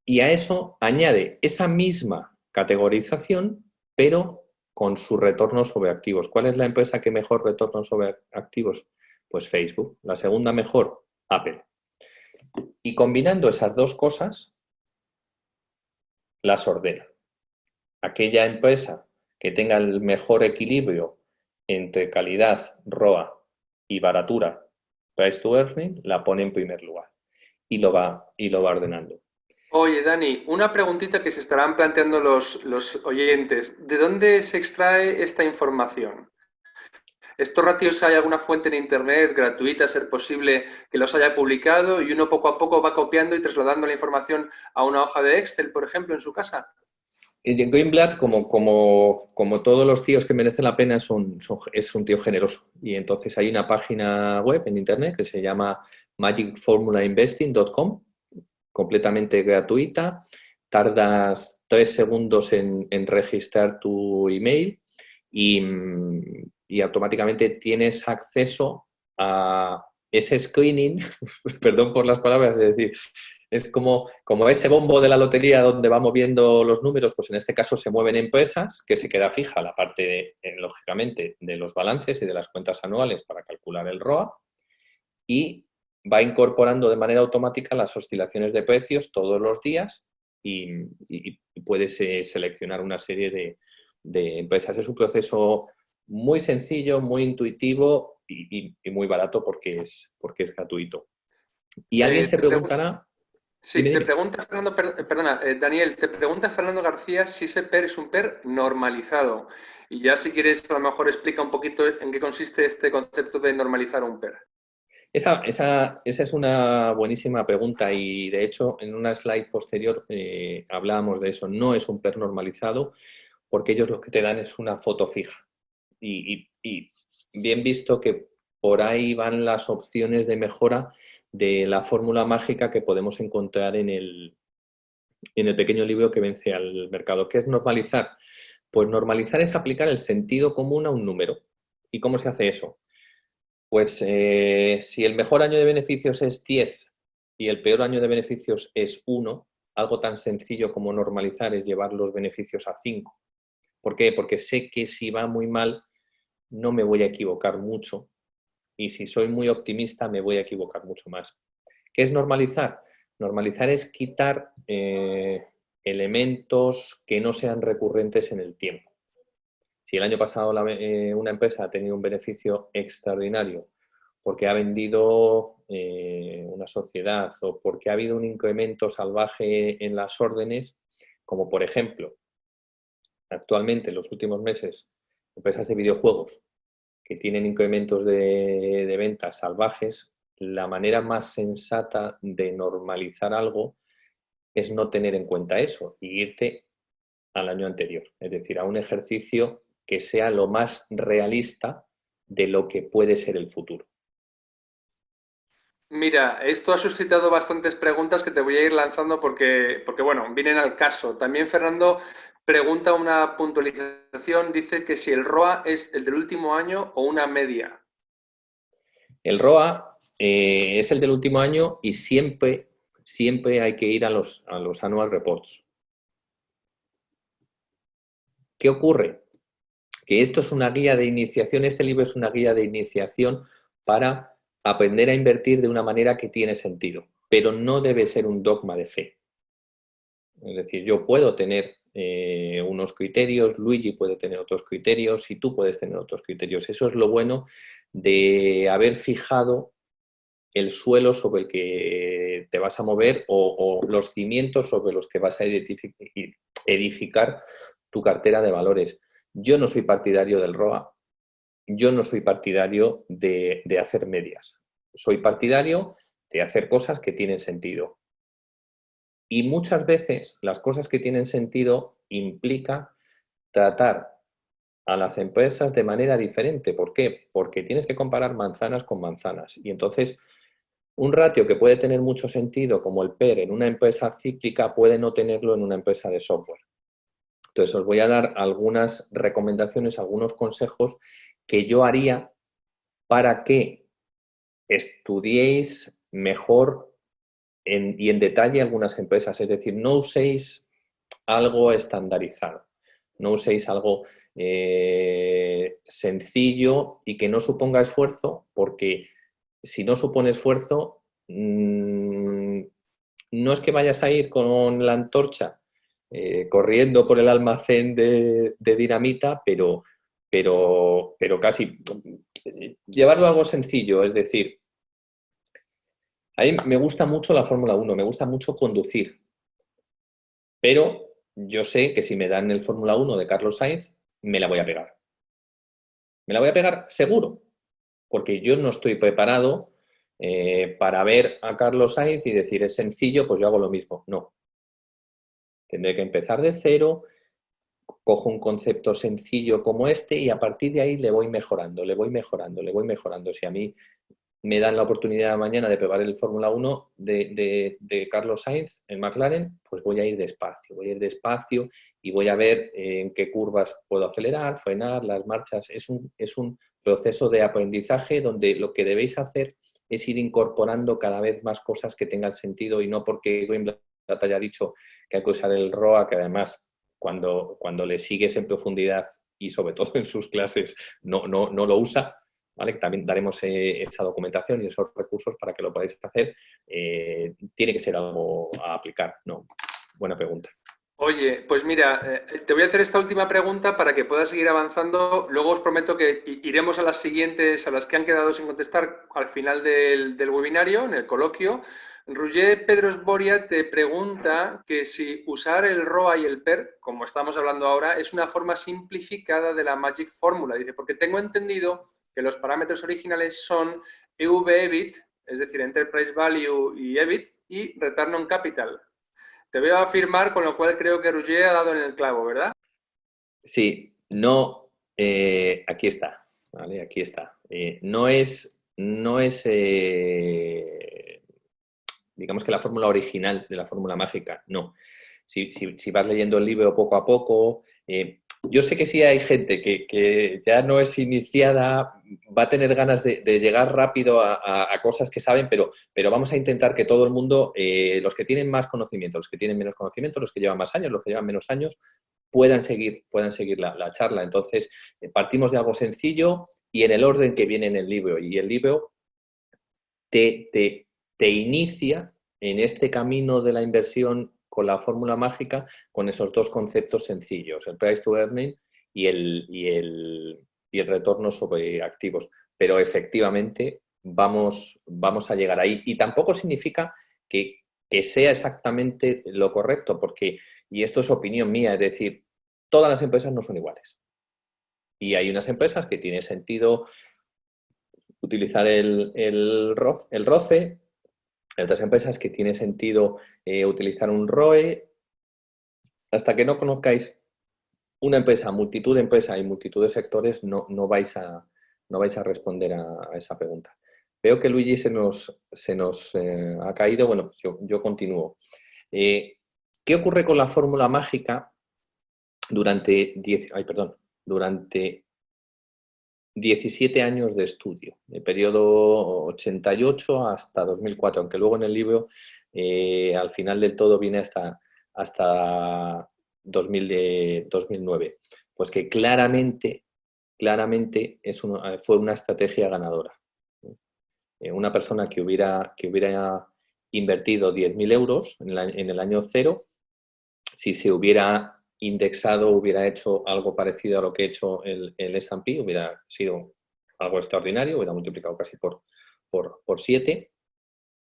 Y a eso añade esa misma categorización, pero con su retorno sobre activos. ¿Cuál es la empresa que mejor retorno sobre activos? Pues Facebook. La segunda mejor, Apple. Y combinando esas dos cosas, las ordena. Aquella empresa que tenga el mejor equilibrio entre calidad, ROA, y baratura, price to earning, la pone en primer lugar y lo va ordenando. Oye, Dani, una preguntita que se estarán planteando los oyentes. ¿De dónde se extrae esta información? ¿Estos ratios hay alguna fuente en Internet gratuita, a ser posible, que los haya publicado y uno poco a poco va copiando y trasladando la información a una hoja de Excel, por ejemplo, en su casa? Greenblatt, como todos los tíos que merecen la pena, es un tío generoso. Y entonces hay una página web en Internet que se llama magicformulainvesting.com, completamente gratuita. Tardas 3 segundos en registrar tu email y automáticamente tienes acceso a ese screening, perdón por las palabras, es decir, es como ese bombo de la lotería donde va moviendo los números, pues en este caso se mueven empresas, que se queda fija la parte, lógicamente, de los balances y de las cuentas anuales para calcular el ROA, y va incorporando de manera automática las oscilaciones de precios todos los días y puedes seleccionar una serie de empresas. Es un proceso muy sencillo, muy intuitivo y muy barato porque es gratuito. Y alguien se preguntará... Sí, te pregunta Fernando, perdona, Daniel, te pregunta Fernando García si ese PER es un PER normalizado. Y ya si quieres, a lo mejor explica un poquito en qué consiste este concepto de normalizar un PER. Esa es una buenísima pregunta y, de hecho, en una slide posterior hablábamos de eso. No es un PER normalizado porque ellos lo que te dan es una foto fija. Y bien visto que por ahí van las opciones de mejora de la fórmula mágica que podemos encontrar en el pequeño libro que vence al mercado. ¿Qué es normalizar? Pues normalizar es aplicar el sentido común a un número. ¿Y cómo se hace eso? Pues si el mejor año de beneficios es 10 y el peor año de beneficios es 1, algo tan sencillo como normalizar es llevar los beneficios a 5. ¿Por qué? Porque sé que si va muy mal no me voy a equivocar mucho y si soy muy optimista me voy a equivocar mucho más. ¿Qué es normalizar? Normalizar es quitar elementos que no sean recurrentes en el tiempo. Si el año pasado una empresa ha tenido un beneficio extraordinario porque ha vendido una sociedad o porque ha habido un incremento salvaje en las órdenes, como por ejemplo, actualmente en los últimos meses, empresas de videojuegos que tienen incrementos de ventas salvajes, la manera más sensata de normalizar algo es no tener en cuenta eso y irte al año anterior, es decir, a un ejercicio que sea lo más realista de lo que puede ser el futuro. Mira, esto ha suscitado bastantes preguntas que te voy a ir lanzando porque bueno, vienen al caso. También Fernando pregunta una puntualización, dice que si el ROA es el del último año o una media. El ROA es el del último año y siempre hay que ir a los annual reports. ¿Qué ocurre? Que esto es una guía de iniciación, este libro es una guía de iniciación para aprender a invertir de una manera que tiene sentido, pero no debe ser un dogma de fe. Es decir, yo puedo tener unos criterios, Luigi puede tener otros criterios y tú puedes tener otros criterios. Eso es lo bueno de haber fijado el suelo sobre el que te vas a mover o los cimientos sobre los que vas a edificar tu cartera de valores. Yo no soy partidario del ROA, yo no soy partidario de hacer medias. Soy partidario de hacer cosas que tienen sentido. Y muchas veces las cosas que tienen sentido implica tratar a las empresas de manera diferente. ¿Por qué? Porque tienes que comparar manzanas con manzanas. Y entonces un ratio que puede tener mucho sentido, como el PER, en una empresa cíclica, puede no tenerlo en una empresa de software. Entonces, os voy a dar algunas recomendaciones, algunos consejos que yo haría para que estudiéis mejor y en detalle algunas empresas. Es decir, no uséis algo estandarizado, no uséis algo sencillo y que no suponga esfuerzo, porque si no supone esfuerzo, no es que vayas a ir con la antorcha corriendo por el almacén de dinamita, pero casi llevarlo a algo sencillo, es decir, a mí me gusta mucho la Fórmula 1, me gusta mucho conducir, pero yo sé que si me dan el Fórmula 1 de Carlos Sainz, me la voy a pegar. Me la voy a pegar seguro, porque yo no estoy preparado para ver a Carlos Sainz y decir, es sencillo, pues yo hago lo mismo. No. Tendré que empezar de cero, cojo un concepto sencillo como este y a partir de ahí le voy mejorando, le voy mejorando, le voy mejorando. Si a mí me dan la oportunidad mañana de probar el Fórmula 1 de Carlos Sainz en McLaren, pues voy a ir despacio y voy a ver en qué curvas puedo acelerar, frenar, las marchas. Es un proceso de aprendizaje donde lo que debéis hacer es ir incorporando cada vez más cosas que tengan sentido y no porque Wimblett haya dicho que hay que usar el ROA, que además cuando le sigues en profundidad y sobre todo en sus clases no lo usa, ¿vale? También daremos esa documentación y esos recursos para que lo podáis hacer. Tiene que ser algo a aplicar, ¿no? Buena pregunta. Oye, pues mira, te voy a hacer esta última pregunta para que puedas seguir avanzando. Luego os prometo que iremos a las siguientes, a las que han quedado sin contestar al final del webinario, en el coloquio. Roger Pedros Boria te pregunta que si usar el ROA y el PER, como estamos hablando ahora, es una forma simplificada de la Magic Fórmula. Dice, porque tengo entendido que los parámetros originales son EV/EBIT, es decir, Enterprise Value y EBIT, y Return on Capital. Te veo afirmar, con lo cual creo que Roger ha dado en el clavo, ¿verdad? Sí, no, aquí está, ¿vale? Aquí está. No es digamos que la fórmula original de la fórmula mágica, no. Si vas leyendo el libro poco a poco, yo sé que sí hay gente que ya no es iniciada, va a tener ganas de llegar rápido a cosas que saben, pero vamos a intentar que todo el mundo, los que tienen más conocimiento, los que tienen menos conocimiento, los que llevan más años, los que llevan menos años, puedan seguir la charla. Entonces, partimos de algo sencillo y en el orden que viene en el libro. Y el libro te inicia en este camino de la inversión con la fórmula mágica, con esos dos conceptos sencillos, el price to earning y el retorno sobre activos. Pero efectivamente vamos a llegar ahí. Y tampoco significa que sea exactamente lo correcto, porque, y esto es opinión mía, es decir, todas las empresas no son iguales. Y hay unas empresas que tiene sentido utilizar el ROCE, hay otras empresas que tiene sentido utilizar un ROE. Hasta que no conozcáis una empresa, multitud de empresas y multitud de sectores, no vais a responder a esa pregunta. Veo que Luigi se nos ha caído. Bueno, yo continúo. ¿Qué ocurre con la fórmula mágica durante 17 años de estudio, el periodo 88 hasta 2004, aunque luego en el libro al final del todo viene hasta 2009? Pues que claramente fue una estrategia ganadora. Una persona que hubiera invertido 10.000 euros en el año cero, si se hubiera indexado, hubiera hecho algo parecido a lo que ha hecho el S&P, hubiera sido algo extraordinario, hubiera multiplicado casi por 7,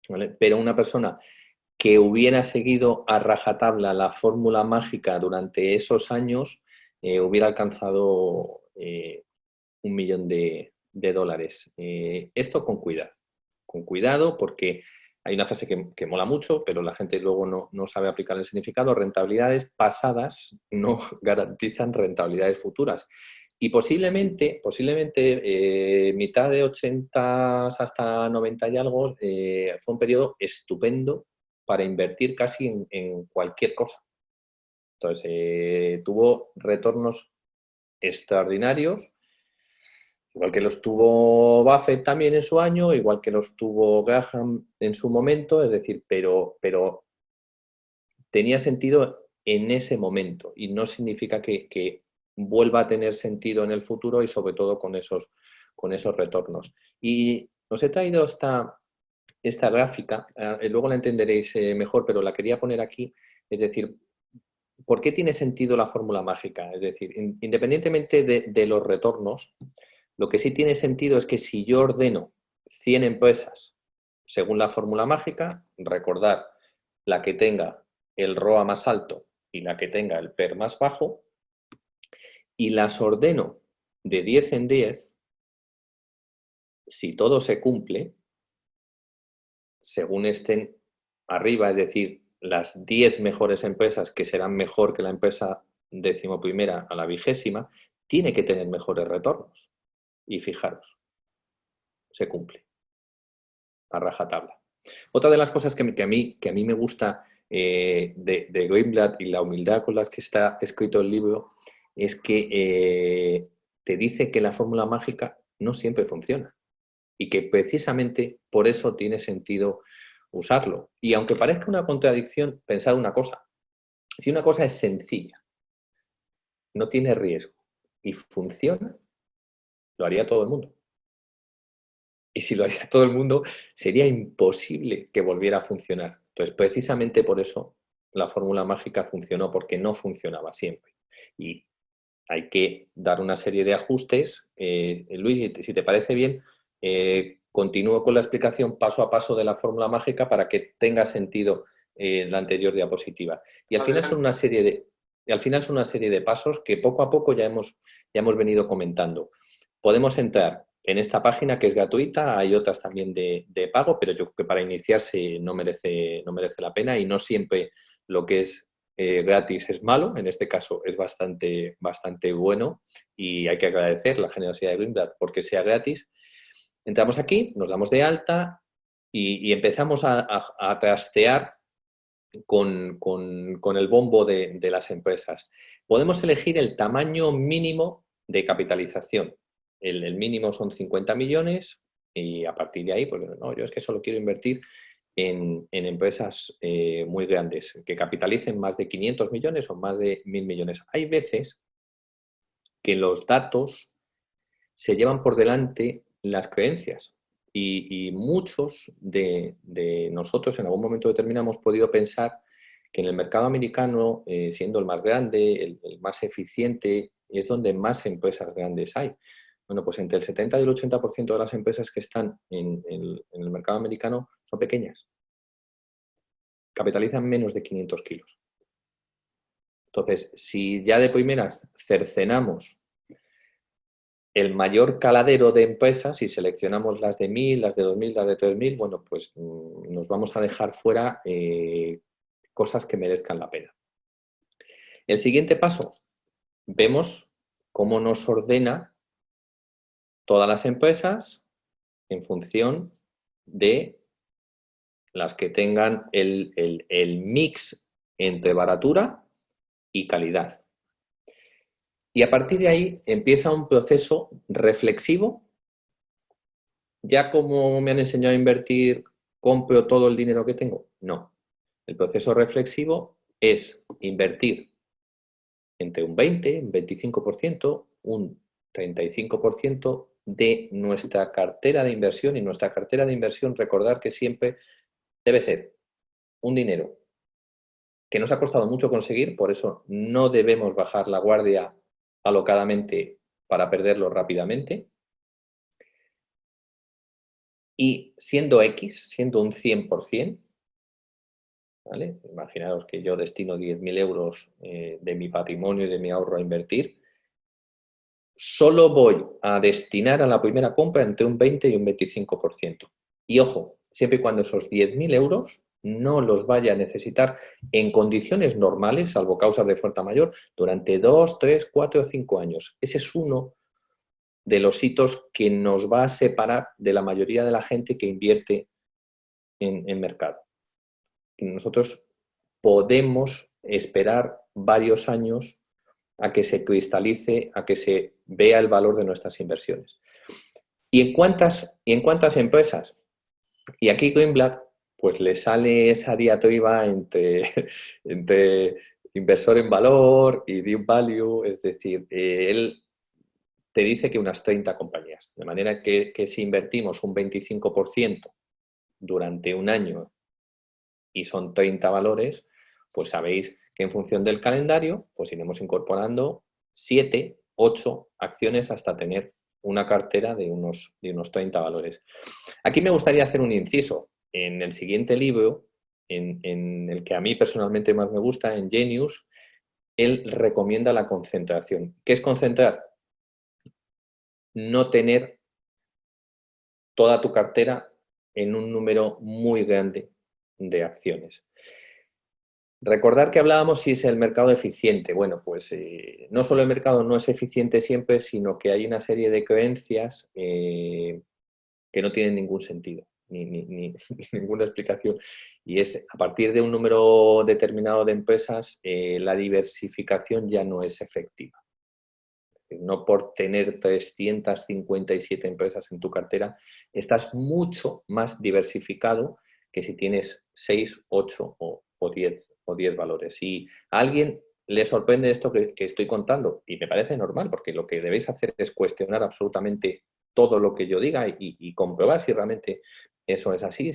¿vale? Pero una persona que hubiera seguido a rajatabla la fórmula mágica durante esos años, hubiera alcanzado 1.000.000 de dólares. Esto con cuidado, porque hay una frase que mola mucho, pero la gente luego no sabe aplicar el significado. Rentabilidades pasadas no garantizan rentabilidades futuras. Y posiblemente mitad de 80 hasta 90 y algo, fue un periodo estupendo para invertir casi en cualquier cosa. Entonces, tuvo retornos extraordinarios, igual que los tuvo Buffett también en su año, igual que los tuvo Graham en su momento, es decir, pero tenía sentido en ese momento y no significa que vuelva a tener sentido en el futuro y sobre todo con esos retornos. Y os he traído esta gráfica, luego la entenderéis mejor, pero la quería poner aquí, es decir, ¿por qué tiene sentido la fórmula mágica? Es decir, independientemente de los retornos, lo que sí tiene sentido es que si yo ordeno 100 empresas según la fórmula mágica, recordar la que tenga el ROA más alto y la que tenga el PER más bajo, y las ordeno de 10 en 10, si todo se cumple, según estén arriba, es decir, las 10 mejores empresas, que serán mejor que la empresa 11ª a la 20ª, tiene que tener mejores retornos. Y fijaros, se cumple a rajatabla. Otra de las cosas que a mí me gusta de Greenblatt y la humildad con las que está escrito el libro es que te dice que la fórmula mágica no siempre funciona y que precisamente por eso tiene sentido usarlo. Y aunque parezca una contradicción, pensad una cosa: si una cosa es sencilla, no tiene riesgo y funciona, lo haría todo el mundo. Y si lo haría todo el mundo, sería imposible que volviera a funcionar. Entonces, precisamente por eso la fórmula mágica funcionó, porque no funcionaba siempre. Y hay que dar una serie de ajustes. Luis, si te parece bien, continúo con la explicación paso a paso de la fórmula mágica para que tenga sentido la anterior diapositiva. Y al final son una serie de pasos que poco a poco ya hemos venido comentando. Podemos entrar en esta página, que es gratuita, hay otras también de pago, pero yo creo que para iniciarse no merece la pena, y no siempre lo que es gratis es malo. En este caso es bastante bueno y hay que agradecer la generosidad de Greenblatt porque sea gratis. Entramos aquí, nos damos de alta y empezamos a trastear con el bombo de las empresas. Podemos elegir el tamaño mínimo de capitalización. El mínimo son 50 millones y a partir de ahí, pues no, yo es que solo quiero invertir en empresas muy grandes, que capitalicen más de 500 millones o más de 1.000 millones. Hay veces que los datos se llevan por delante las creencias y muchos de nosotros en algún momento determinado hemos podido pensar que en el mercado americano, siendo el más grande, el más eficiente, es donde más empresas grandes hay. Bueno, pues entre el 70 y el 80% de las empresas que están en el mercado americano son pequeñas. Capitalizan menos de 500 kilos. Entonces, si ya de primeras cercenamos el mayor caladero de empresas y seleccionamos las de 1.000, las de 2.000, las de 3.000, bueno, pues nos vamos a dejar fuera cosas que merezcan la pena. El siguiente paso, vemos cómo nos ordena todas las empresas en función de las que tengan el mix entre baratura y calidad. Y a partir de ahí empieza un proceso reflexivo. Ya como me han enseñado a invertir, ¿compro todo el dinero que tengo? No. El proceso reflexivo es invertir entre un 20, un 25%, un 35% de nuestra cartera de inversión. Y nuestra cartera de inversión, recordar que siempre debe ser un dinero que nos ha costado mucho conseguir, por eso no debemos bajar la guardia alocadamente para perderlo rápidamente. Y siendo X, siendo un 100%, ¿vale? Imaginaos que yo destino 10.000 euros de mi patrimonio y de mi ahorro a invertir, solo voy a destinar a la primera compra entre un 20 y un 25%. Y ojo, siempre y cuando esos 10.000 euros no los vaya a necesitar en condiciones normales, salvo causas de fuerza mayor, durante 2, 3, 4 o 5 años. Ese es uno de los hitos que nos va a separar de la mayoría de la gente que invierte en mercado. Nosotros podemos esperar varios años a que se cristalice, a que se vea el valor de nuestras inversiones. ¿Y en cuántas empresas? Y aquí Greenblatt pues le sale esa diatriba entre inversor en valor y deep value, es decir, él te dice que unas 30 compañías, de manera que si invertimos un 25% durante un año y son 30 valores, pues sabéis que en función del calendario, pues iremos incorporando 7, 8 acciones hasta tener una cartera de unos 30 valores. Aquí me gustaría hacer un inciso. En el siguiente libro, en el que a mí personalmente más me gusta, en Genius, él recomienda la concentración. ¿Qué es concentrar? No tener toda tu cartera en un número muy grande de acciones. Recordar que hablábamos si es el mercado eficiente. Bueno, pues no solo el mercado no es eficiente siempre, sino que hay una serie de creencias que no tienen ningún sentido, ni ninguna explicación. Y es, a partir de un número determinado de empresas, la diversificación ya no es efectiva. No por tener 357 empresas en tu cartera, estás mucho más diversificado que si tienes 6, 8 o 10 valores. Y a alguien le sorprende esto que estoy contando, y me parece normal, porque lo que debéis hacer es cuestionar absolutamente todo lo que yo diga y comprobar si realmente eso es así.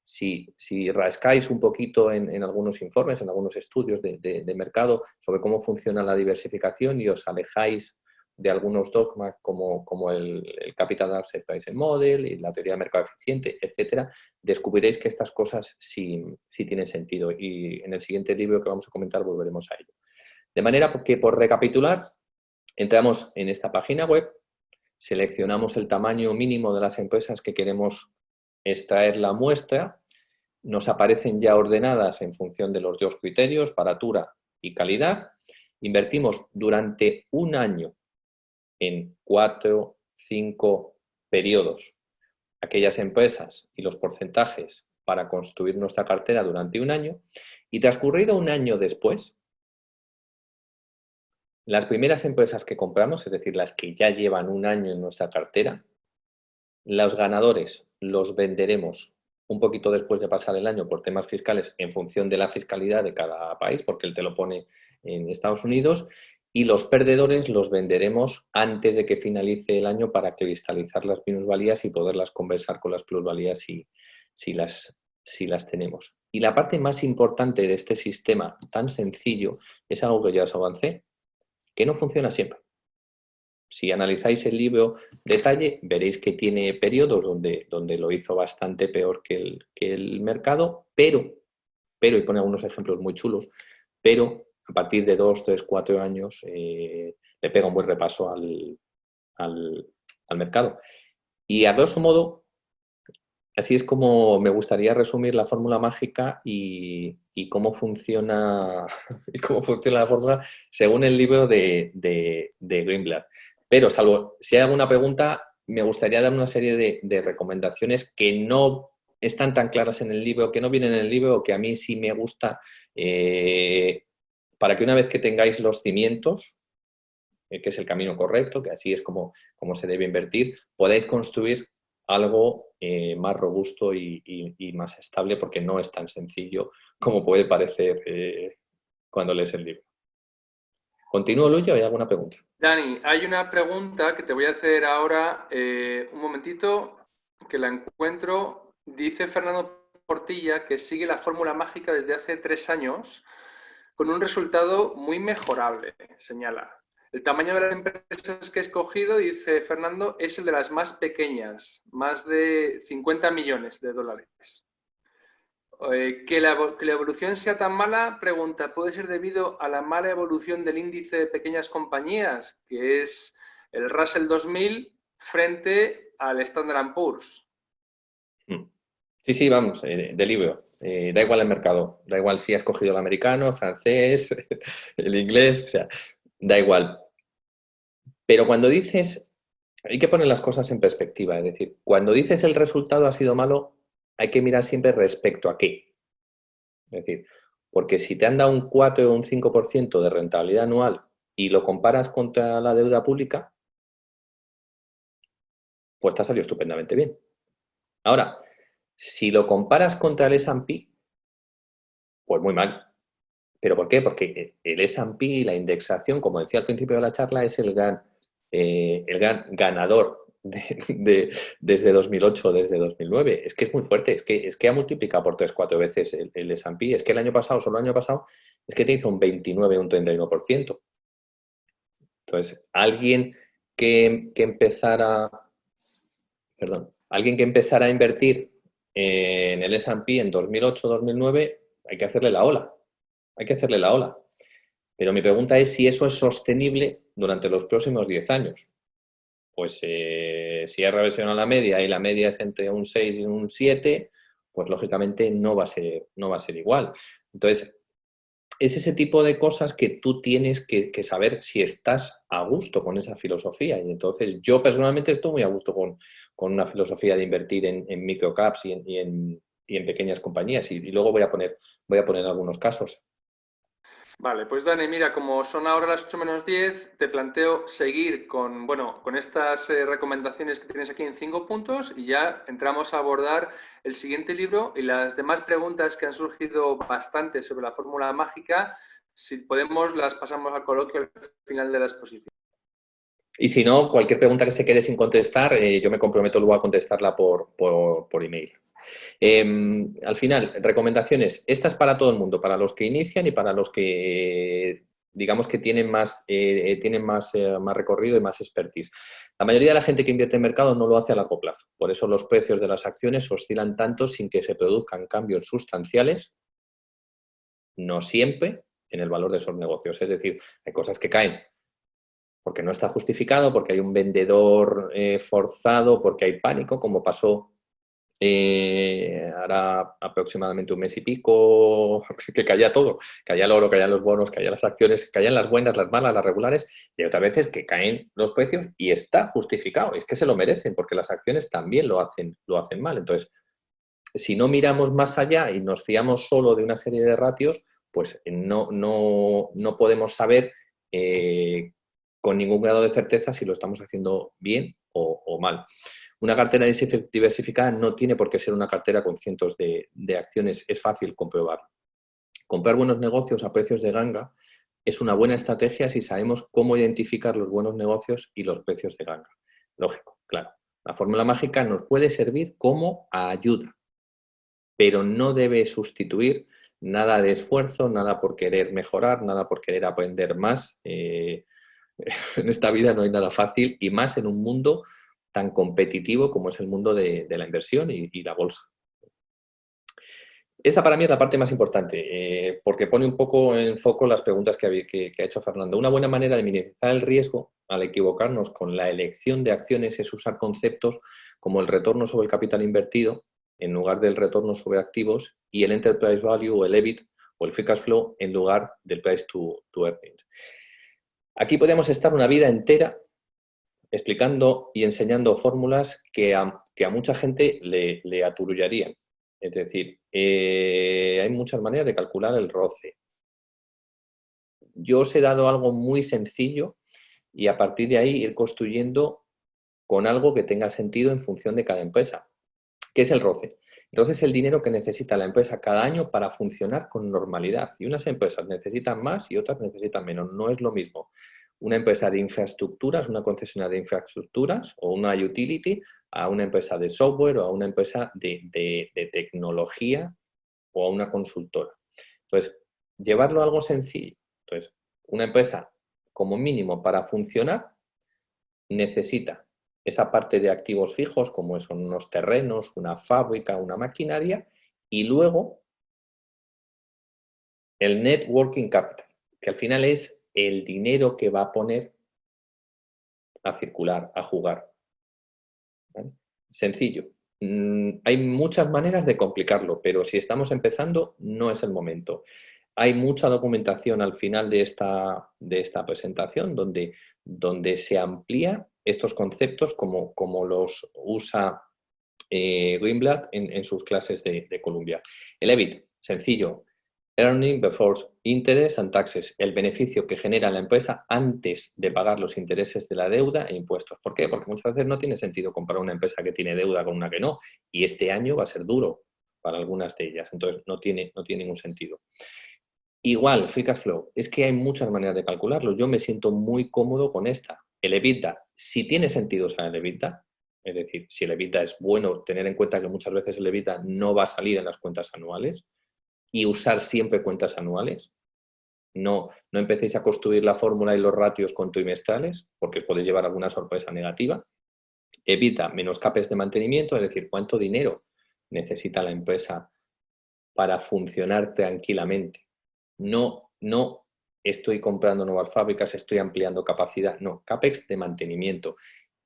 Si rascáis un poquito en algunos informes, en algunos estudios de mercado sobre cómo funciona la diversificación y os alejáis de algunos dogmas como el Capital Asset Pricing Model y la teoría del mercado eficiente, etcétera, descubriréis que estas cosas sí tienen sentido, y en el siguiente libro que vamos a comentar volveremos a ello. De manera que, por recapitular, entramos en esta página web, seleccionamos el tamaño mínimo de las empresas que queremos extraer la muestra, nos aparecen ya ordenadas en función de los dos criterios, baratura y calidad, invertimos durante un año en 4, 5 periodos aquellas empresas y los porcentajes para construir nuestra cartera durante un año, y transcurrido un año después, las primeras empresas que compramos, es decir, las que ya llevan un año en nuestra cartera, los ganadores los venderemos un poquito después de pasar el año por temas fiscales en función de la fiscalidad de cada país, porque él te lo pone en Estados Unidos, y los perdedores los venderemos antes de que finalice el año para cristalizar las minusvalías y poderlas conversar con las plusvalías si las tenemos. Y la parte más importante de este sistema tan sencillo es algo que ya os avancé, que no funciona siempre. Si analizáis el libro detalle, veréis que tiene periodos donde lo hizo bastante peor que el mercado, pero, y pone algunos ejemplos muy chulos, pero a partir de 2, 3, 4 años le pega un buen repaso al mercado. Y a grosso modo, así es como me gustaría resumir la fórmula mágica y cómo funciona, la fórmula según el libro de Greenblatt. Pero salvo si hay alguna pregunta, me gustaría dar una serie de recomendaciones que no están tan claras en el libro, que no vienen en el libro, o que a mí sí me gusta, para que una vez que tengáis los cimientos, que es el camino correcto, que así es como se debe invertir, podáis construir algo más robusto y más estable, porque no es tan sencillo como puede parecer cuando lees el libro. ¿Continúo, Luis, o hay alguna pregunta? Dani, hay una pregunta que te voy a hacer ahora, un momentito, que la encuentro. Dice Fernando Portilla que sigue la fórmula mágica desde hace 3 años con un resultado muy mejorable, señala. El tamaño de las empresas que he escogido, dice Fernando, es el de las más pequeñas, más de 50 millones de dólares. Que la evolución sea tan mala, pregunta, ¿puede ser debido a la mala evolución del índice de pequeñas compañías, que es el Russell 2000, frente al Standard & Poor's? Sí, vamos, de libro. Da igual el mercado, da igual si has cogido el americano, el francés, el inglés, o sea, da igual. Pero cuando dices, hay que poner las cosas en perspectiva, es decir, cuando dices el resultado ha sido malo, hay que mirar siempre respecto a qué. Es decir, porque si te han dado un 4 o un 5% de rentabilidad anual y lo comparas contra la deuda pública, pues te ha salido estupendamente bien. Ahora, si lo comparas contra el S&P, pues muy mal. ¿Pero por qué? Porque el S&P, la indexación, como decía al principio de la charla, es el gran ganador desde 2008, desde 2009. Es que es muy fuerte, es que ha multiplicado por 3-4 veces el S&P. Es que el año pasado, solo el año pasado, es que te hizo un 29, un 31%. Entonces, alguien que empezara a invertir en el S&P en 2008-2009, hay que hacerle la ola. Pero mi pregunta es si eso es sostenible durante los próximos 10 años. Pues si hay reversión a la media y la media es entre un 6 y un 7, pues lógicamente no va a ser igual. Entonces, es ese tipo de cosas que tú tienes que saber si estás a gusto con esa filosofía. Y entonces yo personalmente estoy muy a gusto con una filosofía de invertir en microcaps y en pequeñas compañías. Y luego voy a poner algunos casos. Vale, pues Dani, mira, como son ahora las 8 menos 10, te planteo seguir con estas recomendaciones que tienes aquí en 5 puntos y ya entramos a abordar el siguiente libro y las demás preguntas que han surgido bastante sobre la fórmula mágica. Si podemos, las pasamos al coloquio al final de la exposición. Y si no, cualquier pregunta que se quede sin contestar, yo me comprometo luego a contestarla por email. Al final, recomendaciones. Esta es para todo el mundo, para los que inician y para los que, digamos, que tienen más recorrido y más expertise. La mayoría de la gente que invierte en mercado no lo hace a largo plazo. Por eso los precios de las acciones oscilan tanto sin que se produzcan cambios sustanciales, no siempre, en el valor de esos negocios. Es decir, hay cosas que caen porque no está justificado, porque hay un vendedor forzado, porque hay pánico, como pasó ahora aproximadamente un mes y pico, que caía todo, caía el oro, caían los bonos, caían las acciones, caían las buenas, las malas, las regulares, y hay otras veces que caen los precios y está justificado, es que se lo merecen, porque las acciones también lo hacen mal. Entonces, si no miramos más allá y nos fiamos solo de una serie de ratios, pues no podemos saber con ningún grado de certeza si lo estamos haciendo bien o mal. Una cartera diversificada no tiene por qué ser una cartera con cientos de acciones, es fácil comprobarlo. Comprar buenos negocios a precios de ganga es una buena estrategia si sabemos cómo identificar los buenos negocios y los precios de ganga. Lógico, claro. La fórmula mágica nos puede servir como ayuda, pero no debe sustituir nada de esfuerzo, nada por querer mejorar, nada por querer aprender más. En esta vida no hay nada fácil y más en un mundo tan competitivo como es el mundo de la inversión y la bolsa. Esa para mí es la parte más importante, porque pone un poco en foco las preguntas que ha hecho Fernando. Una buena manera de minimizar el riesgo al equivocarnos con la elección de acciones es usar conceptos como el retorno sobre el capital invertido en lugar del retorno sobre activos y el enterprise value o el EBIT o el free cash flow en lugar del price to earnings. Aquí podemos estar una vida entera explicando y enseñando fórmulas que a mucha gente le aturullarían. Es decir, hay muchas maneras de calcular el ROCE. Yo os he dado algo muy sencillo y a partir de ahí ir construyendo con algo que tenga sentido en función de cada empresa. ¿Qué es el ROCE? El ROCE es el dinero que necesita la empresa cada año para funcionar con normalidad. Y unas empresas necesitan más y otras necesitan menos. No es lo mismo una empresa de infraestructuras, una concesionaria de infraestructuras o una utility a una empresa de software o a una empresa de tecnología o a una consultora. Entonces, llevarlo a algo sencillo. Entonces, una empresa, como mínimo, para funcionar, necesita esa parte de activos fijos, como son unos terrenos, una fábrica, una maquinaria, y luego el net working capital, que al final es el dinero que va a poner a circular, a jugar. ¿Vale? Sencillo. Hay muchas maneras de complicarlo, pero si estamos empezando, no es el momento. Hay mucha documentación al final de esta presentación donde se amplía estos conceptos como los usa Greenblatt en sus clases de Columbia. El EBIT, sencillo. Earning before interest and taxes, el beneficio que genera la empresa antes de pagar los intereses de la deuda e impuestos. ¿Por qué? Porque muchas veces no tiene sentido comprar una empresa que tiene deuda con una que no, y este año va a ser duro para algunas de ellas, entonces no tiene ningún sentido. Igual, free cash flow, es que hay muchas maneras de calcularlo. Yo me siento muy cómodo con esta. El EBITDA, si tiene sentido usar el EBITDA, es decir, si el EBITDA es bueno, tener en cuenta que muchas veces el EBITDA no va a salir en las cuentas anuales, y usar siempre cuentas anuales. No empecéis a construir la fórmula y los ratios con trimestrales, porque os podéis llevar alguna sorpresa negativa. EBITDA menos CAPEX de mantenimiento, es decir, cuánto dinero necesita la empresa para funcionar tranquilamente. No estoy comprando nuevas fábricas, estoy ampliando capacidad. No, CAPEX de mantenimiento.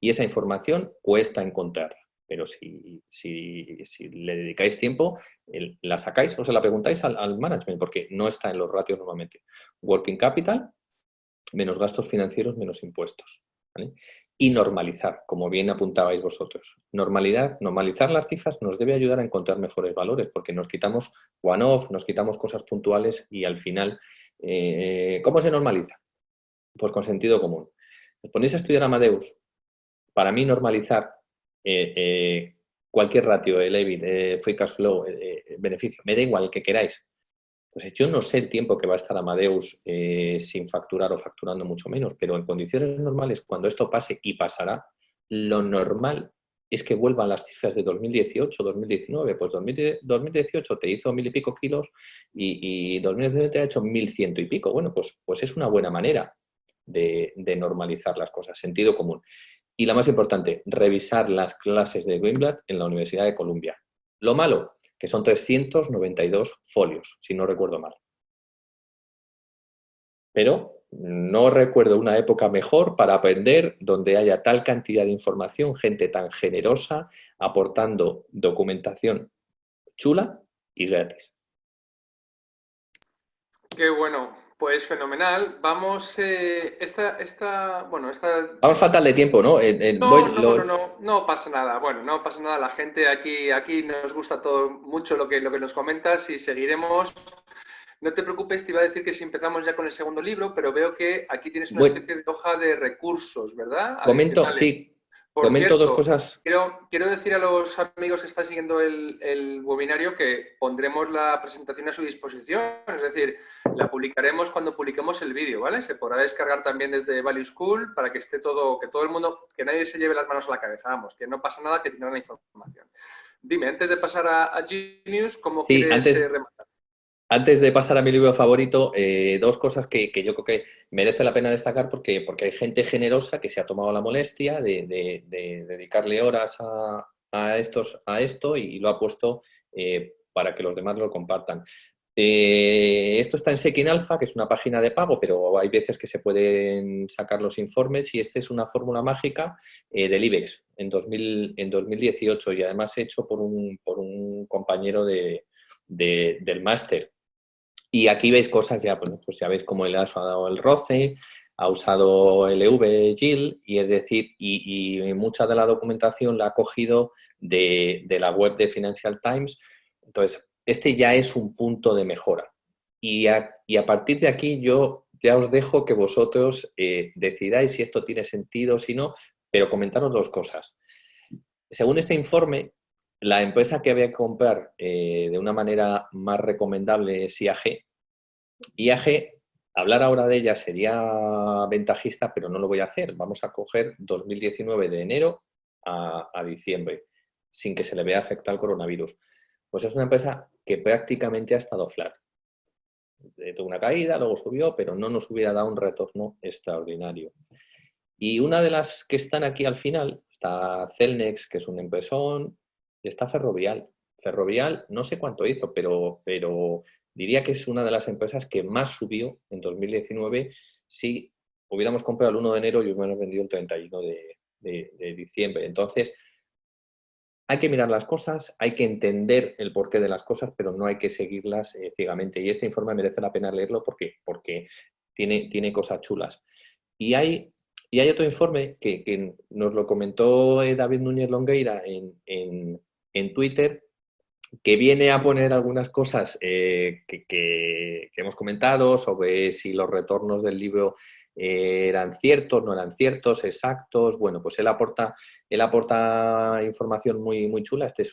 Y esa información cuesta encontrarla. Pero si le dedicáis tiempo, la sacáis o se la preguntáis al management, porque no está en los ratios normalmente. Working capital, menos gastos financieros, menos impuestos. ¿Vale? Y normalizar, como bien apuntabais vosotros. Normalizar las cifras nos debe ayudar a encontrar mejores valores, porque nos quitamos one-off, nos quitamos cosas puntuales y al final, ¿cómo se normaliza? Pues con sentido común. Os ponéis a estudiar Amadeus. Para mí normalizar cualquier ratio, el EBIT, free cash flow, beneficio, me da igual el que queráis. Pues yo no sé el tiempo que va a estar Amadeus sin facturar o facturando mucho menos, pero en condiciones normales, cuando esto pase y pasará, lo normal es que vuelvan las cifras de 2018, 2019. Pues 2018 te hizo 1000 y pico kilos y 2019 te ha hecho 1100 y pico. Bueno, pues es una buena manera de normalizar las cosas, sentido común. Y la más importante, revisar las clases de Greenblatt en la Universidad de Columbia. Lo malo, que son 392 folios, si no recuerdo mal. Pero no recuerdo una época mejor para aprender donde haya tal cantidad de información, gente tan generosa, aportando documentación chula y gratis. Qué bueno, pues fenomenal. Vamos, Vamos fatal de tiempo, ¿no? No pasa nada. Bueno, no pasa nada. La gente aquí nos gusta todo mucho lo que nos comentas y seguiremos. No te preocupes, te iba a decir que si empezamos ya con el segundo libro, pero veo que aquí tienes una especie de hoja de recursos, ¿verdad? Comento, sí. comento dos cierto, cosas. quiero decir a los amigos que están siguiendo el webinario que pondremos la presentación a su disposición, es decir, la publicaremos cuando publiquemos el vídeo, ¿vale? Se podrá descargar también desde Value School para que esté todo, que todo el mundo, que nadie se lleve las manos a la cabeza, vamos, que no pasa nada, que tendrán la información. Dime, antes de pasar a Genius, ¿cómo Sí, quieres rematar? antes de pasar a mi libro favorito, dos cosas que yo creo que merece la pena destacar porque hay gente generosa que se ha tomado la molestia de dedicarle horas a esto y lo ha puesto para que los demás lo compartan. Esto está en Seeking Alpha, que es una página de pago, pero hay veces que se pueden sacar los informes y esta es una fórmula mágica del IBEX en 2018 y además hecho por un compañero del máster. Y aquí veis cosas ya, pues ya veis cómo él ha usado el ROCE, ha usado el EV-GIL, y es decir, y mucha de la documentación la ha cogido de la web de Financial Times. Entonces, este ya es un punto de mejora. Y a partir de aquí yo ya os dejo que vosotros decidáis si esto tiene sentido o si no, pero comentaros dos cosas. Según este informe, la empresa que había que comprar de una manera más recomendable es IAG. IAG, hablar ahora de ella sería ventajista, pero no lo voy a hacer. Vamos a coger 2019 de enero a diciembre, sin que se le vea afectar el coronavirus. Pues es una empresa que prácticamente ha estado flat. Tuvo una caída, luego subió, pero no nos hubiera dado un retorno extraordinario. Y una de las que están aquí al final, está Celnex, que es un empresón, y está Ferrovial. Ferrovial, no sé cuánto hizo, pero diría que es una de las empresas que más subió en 2019 si hubiéramos comprado el 1 de enero y hubiéramos vendido el 31 de diciembre. Entonces, hay que mirar las cosas, hay que entender el porqué de las cosas, pero no hay que seguirlas ciegamente. Y este informe merece la pena leerlo porque tiene cosas chulas. Y hay otro informe que nos lo comentó David Núñez Longueira en Twitter, que viene a poner algunas cosas que hemos comentado sobre si los retornos del libro eran ciertos, no eran ciertos, exactos. Bueno, pues él aporta información muy, muy chula. Este es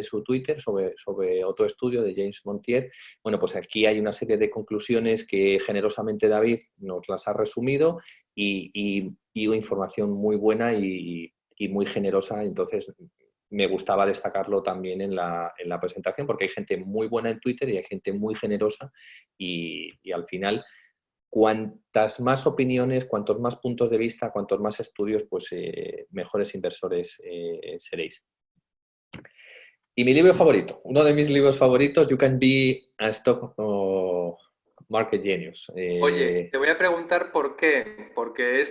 su Twitter sobre otro estudio de James Montier. Bueno, pues aquí hay una serie de conclusiones que generosamente David nos las ha resumido y información muy buena y muy generosa. Entonces, me gustaba destacarlo también en la presentación porque hay gente muy buena en Twitter y hay gente muy generosa y al final cuantas más opiniones, cuantos más puntos de vista, cuantos más estudios, pues mejores inversores seréis. Y mi libro favorito, uno de mis libros favoritos, You Can Be a Stock Market Genius. Oye, te voy a preguntar por qué, porque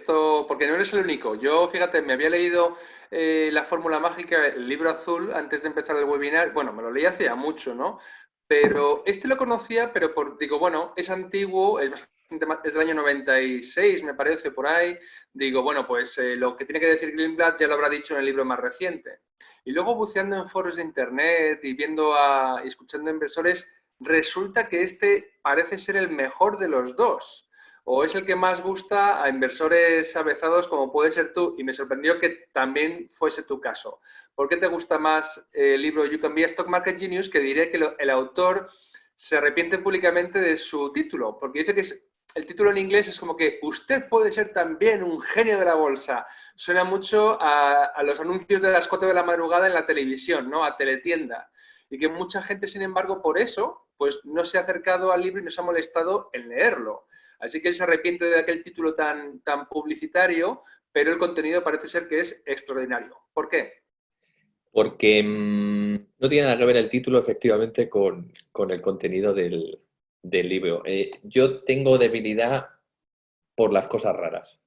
no eres el único. Yo, fíjate, me había leído La Fórmula Mágica, el libro azul, antes de empezar el webinar. Bueno, me lo leí hace ya mucho, ¿no? Pero este lo conocía, pero digo, bueno, es antiguo, es del año 96, me parece, por ahí. Digo, bueno, pues lo que tiene que decir Greenblatt ya lo habrá dicho en el libro más reciente. Y luego buceando en foros de internet y y escuchando a inversores, resulta que este parece ser el mejor de los dos, o es el que más gusta a inversores avezados como puede ser tú, y me sorprendió que también fuese tu caso. ¿Por qué te gusta más el libro You Can Be a Stock Market Genius? Que diré que el autor se arrepiente públicamente de su título, porque dice que el título en inglés es como que usted puede ser también un genio de la bolsa. Suena mucho a los anuncios de las 4 de la madrugada en la televisión, ¿no? A teletienda. Y que mucha gente, sin embargo, por eso, pues no se ha acercado al libro y no se ha molestado en leerlo. Así que él se arrepiente de aquel título tan publicitario, pero el contenido parece ser que es extraordinario. ¿Por qué? Porque no tiene nada que ver el título, efectivamente, con el contenido del libro. Yo tengo debilidad por las cosas raras,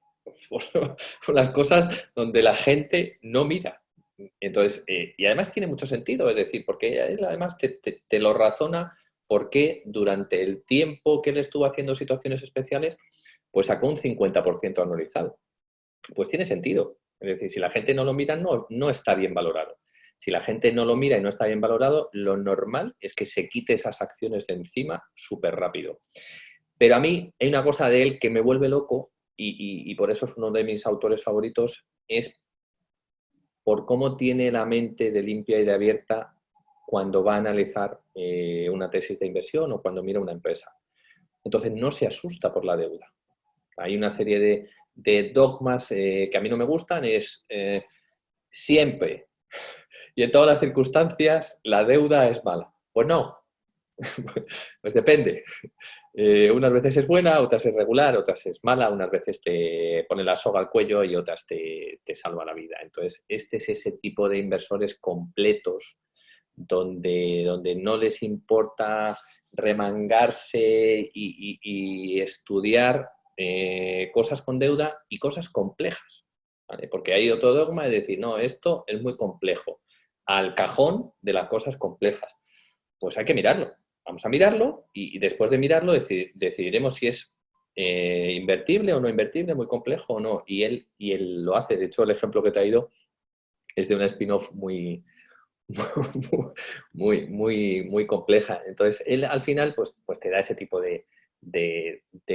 por las cosas donde la gente no mira. Entonces, y además tiene mucho sentido, es decir, porque él además te lo razona porque durante el tiempo que él estuvo haciendo situaciones especiales, pues sacó un 50% anualizado. Pues tiene sentido. Es decir, si la gente no lo mira, no está bien valorado. Si la gente no lo mira y no está bien valorado, lo normal es que se quite esas acciones de encima súper rápido. Pero a mí hay una cosa de él que me vuelve loco y por eso es uno de mis autores favoritos, es por cómo tiene la mente de limpia y de abierta cuando va a analizar una tesis de inversión o cuando mira una empresa. Entonces no se asusta por la deuda. Hay una serie de dogmas que a mí no me gustan, es siempre y en todas las circunstancias la deuda es mala. Pues no, pues depende. Unas veces es buena, otras es regular, otras es mala, unas veces te pone la soga al cuello y otras te salva la vida. Entonces, este es ese tipo de inversores completos donde no les importa remangarse y estudiar cosas con deuda y cosas complejas, ¿vale? Porque hay otro dogma de decir, no, esto es muy complejo, al cajón de las cosas complejas. Pues hay que mirarlo. Vamos a mirarlo y después de mirarlo decidiremos si es invertible o no invertible, muy complejo o no. Y él lo hace. De hecho, el ejemplo que he traído es de una spin-off muy compleja. Entonces, él al final pues te da ese tipo de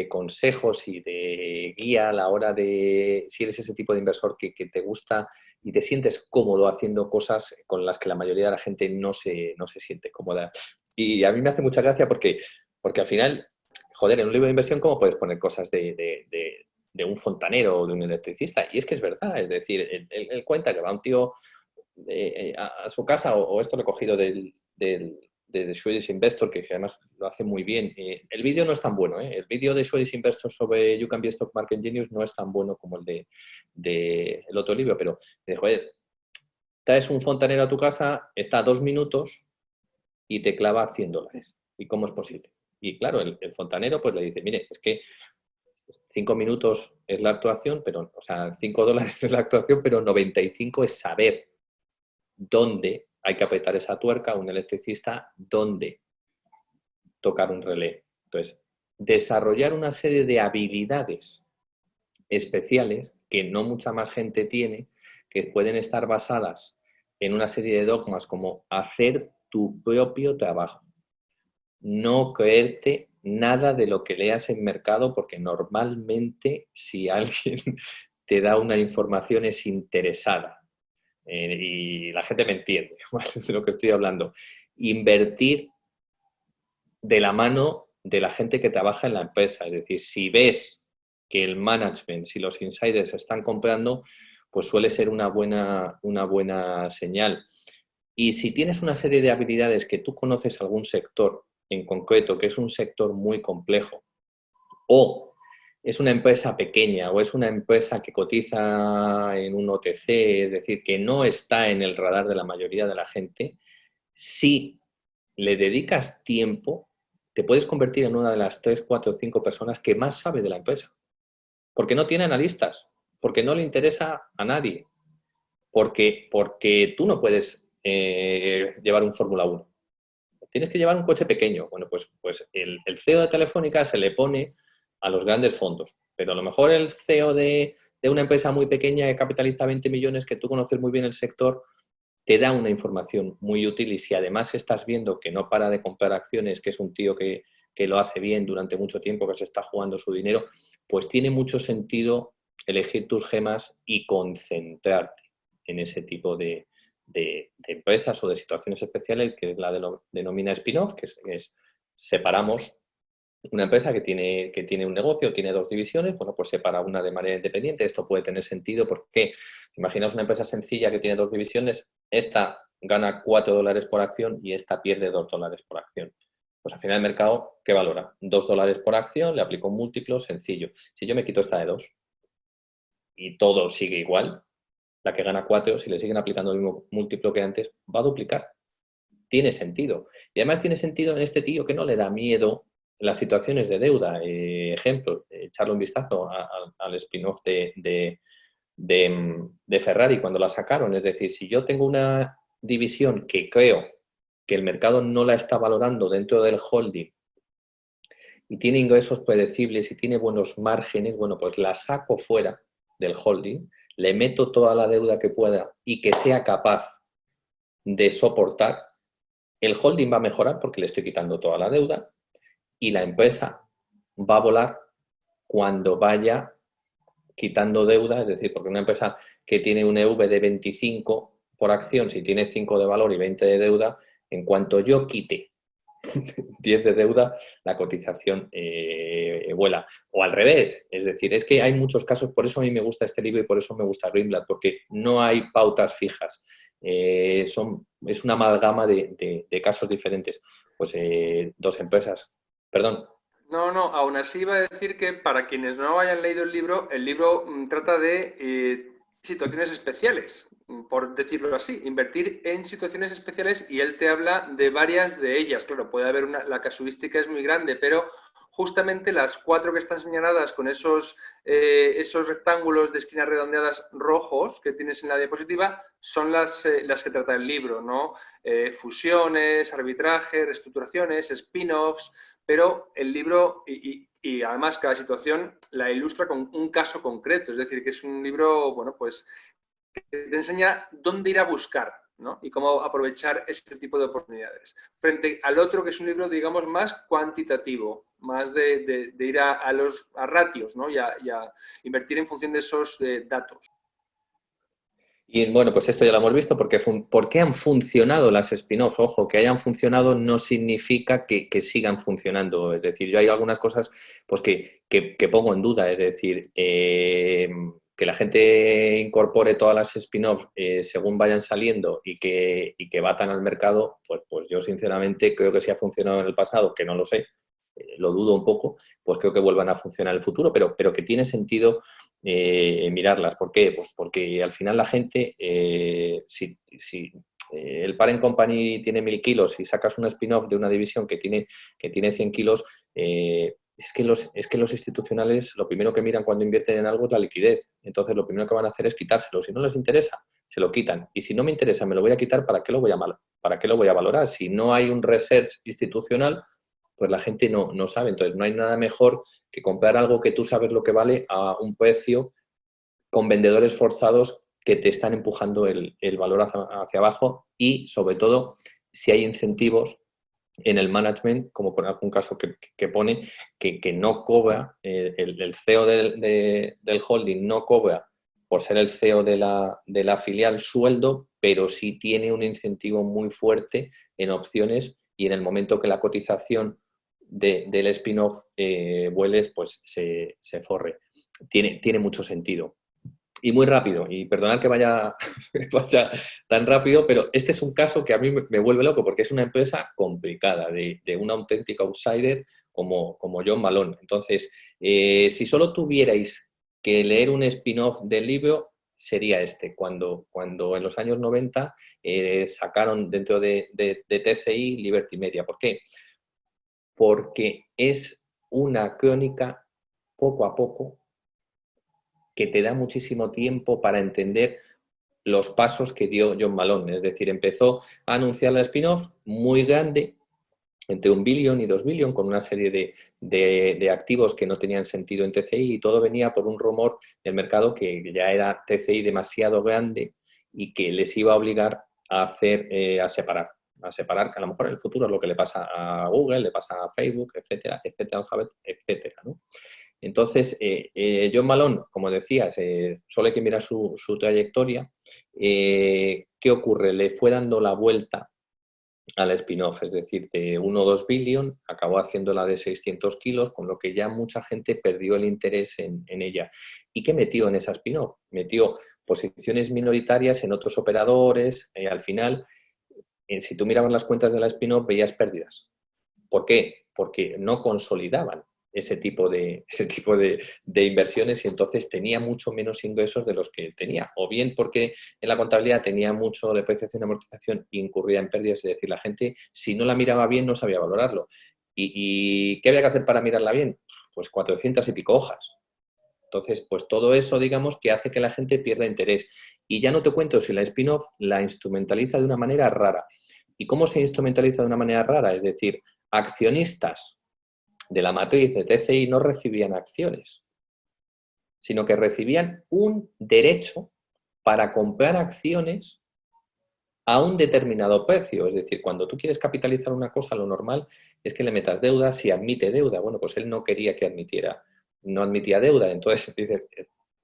consejos y de guía a la hora de, si eres ese tipo de inversor que te gusta y te sientes cómodo haciendo cosas con las que la mayoría de la gente no se siente cómoda. Y a mí me hace mucha gracia porque al final, joder, en un libro de inversión, ¿cómo puedes poner cosas de un fontanero o de un electricista? Y es que es verdad, es decir, él cuenta que va un tío a su casa, o esto lo he cogido de Swedish Investor, que además lo hace muy bien. El vídeo no es tan bueno, ¿eh? El vídeo de Swedish Investor sobre You Can Be a Stock Market Genius no es tan bueno como el el otro libro, pero me dijo, traes un fontanero a tu casa, está 2 minutos y te clava $100. ¿Y cómo es posible? Y claro, el fontanero pues le dice, mire, es que 5 minutos es la actuación, pero, o sea, $5 es la actuación, pero 95 es saber dónde hay que apretar esa tuerca, un electricista, dónde tocar un relé. Entonces, desarrollar una serie de habilidades especiales que no mucha más gente tiene, que pueden estar basadas en una serie de dogmas como hacer tu propio trabajo. No creerte nada de lo que leas en mercado, porque normalmente si alguien te da una información es interesada. Y la gente me entiende, ¿vale? De lo que estoy hablando. Invertir de la mano de la gente que trabaja en la empresa. Es decir, si ves que el management, si los insiders están comprando, pues suele ser una buena señal. Y si tienes una serie de habilidades que tú conoces algún sector en concreto, que es un sector muy complejo, o es una empresa pequeña o es una empresa que cotiza en un OTC, es decir, que no está en el radar de la mayoría de la gente, si le dedicas tiempo, te puedes convertir en una de las 3, 4 o 5 personas que más sabe de la empresa. Porque no tiene analistas, porque no le interesa a nadie, porque tú no puedes llevar un Fórmula 1. Tienes que llevar un coche pequeño. Bueno, pues el CEO de Telefónica se le pone a los grandes fondos, pero a lo mejor el CEO de una empresa muy pequeña que capitaliza 20 millones, que tú conoces muy bien el sector, te da una información muy útil. Y si además estás viendo que no para de comprar acciones, que es un tío que lo hace bien durante mucho tiempo, que se está jugando su dinero, pues tiene mucho sentido elegir tus gemas y concentrarte en ese tipo de empresas o de situaciones especiales, que la denomina spin-off, que es separamos una empresa que tiene un negocio, tiene 2 divisiones, bueno, pues separa una de manera independiente. Esto puede tener sentido porque, imaginaos una empresa sencilla que tiene 2 divisiones, esta gana $4 por acción y esta pierde $2 por acción. Pues al final el mercado, ¿qué valora? $2 por acción, le aplico un múltiplo sencillo. Si yo me quito esta de 2 y todo sigue igual, la que gana 4, si le siguen aplicando el mismo múltiplo que antes, va a duplicar. Tiene sentido. Y además tiene sentido en este tío que no le da miedo las situaciones de deuda. Ejemplos, echarle un vistazo al spin-off de Ferrari cuando la sacaron. Es decir, si yo tengo una división que creo que el mercado no la está valorando dentro del holding y tiene ingresos predecibles y tiene buenos márgenes, bueno, pues la saco fuera del holding, le meto toda la deuda que pueda y que sea capaz de soportar. El holding va a mejorar porque le estoy quitando toda la deuda y la empresa va a volar cuando vaya quitando deuda, es decir, porque una empresa que tiene un EV de 25 por acción, si tiene 5 de valor y 20 de deuda, en cuanto yo quite 10 de deuda, la cotización vuela. O al revés, es decir, es que hay muchos casos, por eso a mí me gusta este libro y por eso me gusta Greenblatt, porque no hay pautas fijas. Es una amalgama de casos diferentes. Pues dos empresas, perdón. No, aún así iba a decir que para quienes no hayan leído el libro trata de situaciones especiales, por decirlo así, invertir en situaciones especiales, y él te habla de varias de ellas. Claro, puede haber la casuística es muy grande, pero justamente las 4 que están señaladas con esos rectángulos de esquinas redondeadas rojos que tienes en la diapositiva son las que trata el libro, ¿no? Fusiones, arbitraje, reestructuraciones, spin-offs. Pero el libro, y además cada situación la ilustra con un caso concreto, es decir, que es un libro, bueno, pues que te enseña dónde ir a buscar, ¿no? Y cómo aprovechar este tipo de oportunidades. Frente al otro, que es un libro, digamos, más cuantitativo, más de ir a ratios, ¿no? Y a invertir en función de esos datos. Y bueno, pues esto ya lo hemos visto, porque han funcionado las spin-off. Ojo, que hayan funcionado no significa que sigan funcionando. Es decir, yo hay algunas cosas pues que pongo en duda. Es decir, que la gente incorpore todas las spin-off según vayan saliendo y que batan al mercado, pues yo sinceramente creo que sí ha funcionado en el pasado, que no lo sé, lo dudo un poco, pues creo que vuelvan a funcionar en el futuro, pero que tiene sentido mirarlas. ¿Por qué? Pues porque al final la gente, si el Parent Company tiene 1000 kilos y sacas un spin-off de una división que tiene 100 kilos, es que los institucionales lo primero que miran cuando invierten en algo es la liquidez. Entonces lo primero que van a hacer es quitárselo. Si no les interesa, se lo quitan. Y si no me interesa, me lo voy a quitar, ¿para qué lo voy a valorar? Si no hay un research institucional, pues la gente no sabe. Entonces no hay nada mejor que comprar algo que tú sabes lo que vale a un precio con vendedores forzados que te están empujando el valor hacia abajo, y sobre todo si hay incentivos en el management, como por algún caso que pone que no cobra, el CEO del holding no cobra por ser el CEO de la filial sueldo, pero sí tiene un incentivo muy fuerte en opciones, y en el momento que la cotización del spin-off vueles, pues se forre. Tiene mucho sentido. Y muy rápido, y perdonad que vaya tan rápido, pero este es un caso que a mí me vuelve loco, porque es una empresa complicada, de un auténtico outsider como John Malone. Entonces, si solo tuvierais que leer un spin-off del libro, sería este. Cuando en los años 90 sacaron dentro de TCI Liberty Media. ¿Por qué? Porque es una crónica poco a poco que te da muchísimo tiempo para entender los pasos que dio John Malone. Es decir, empezó a anunciar la spin-off muy grande, entre 1 billón y 2 billón, con una serie de activos que no tenían sentido en TCI, y todo venía por un rumor del mercado que ya era TCI demasiado grande y que les iba a obligar a separar, que a lo mejor en el futuro es lo que le pasa a Google, le pasa a Facebook, etcétera, Alphabet, etcétera, ¿no? Entonces, John Malone, como decías, solo hay que mirar su trayectoria. ¿Qué ocurre? Le fue dando la vuelta al spin-off, es decir, de 1 o 2 billón, acabó haciéndola de 600 kilos, con lo que ya mucha gente perdió el interés en ella. ¿Y qué metió en esa spin-off? Metió posiciones minoritarias en otros operadores. Al final, si tú mirabas las cuentas de la spin-off, veías pérdidas. ¿Por qué? Porque no consolidaban ese tipo de inversiones, y entonces tenía mucho menos ingresos de los que tenía, o bien porque en la contabilidad tenía mucho depreciación y amortización e incurría en pérdidas. Es decir, la gente, si no la miraba bien, no sabía valorarlo. ¿Y qué había que hacer para mirarla bien? Pues 400 y pico hojas. Entonces, pues todo eso, digamos, que hace que la gente pierda interés. Y ya no te cuento si la spin-off la instrumentaliza de una manera rara. ¿Y cómo se instrumentaliza de una manera rara? Es decir, accionistas de la matriz de TCI no recibían acciones, sino que recibían un derecho para comprar acciones a un determinado precio. Es decir, cuando tú quieres capitalizar una cosa, lo normal es que le metas deuda si admite deuda. Bueno, pues él no quería que no admitía deuda. Entonces dice,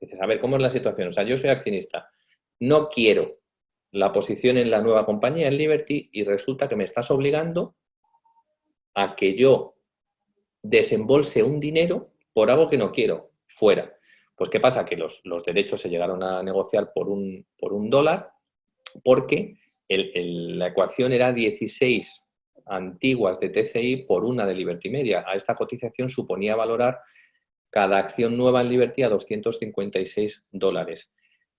Dices, a ver, ¿cómo es la situación? O sea, yo soy accionista, no quiero la posición en la nueva compañía, en Liberty, y resulta que me estás obligando a que yo desembolse un dinero por algo que no quiero, fuera. Pues, ¿qué pasa? Que los derechos se llegaron a negociar por un dólar, porque la ecuación era 16 antiguas de TCI por una de Liberty Media. A esta cotización suponía valorar cada acción nueva en Liberty a $256.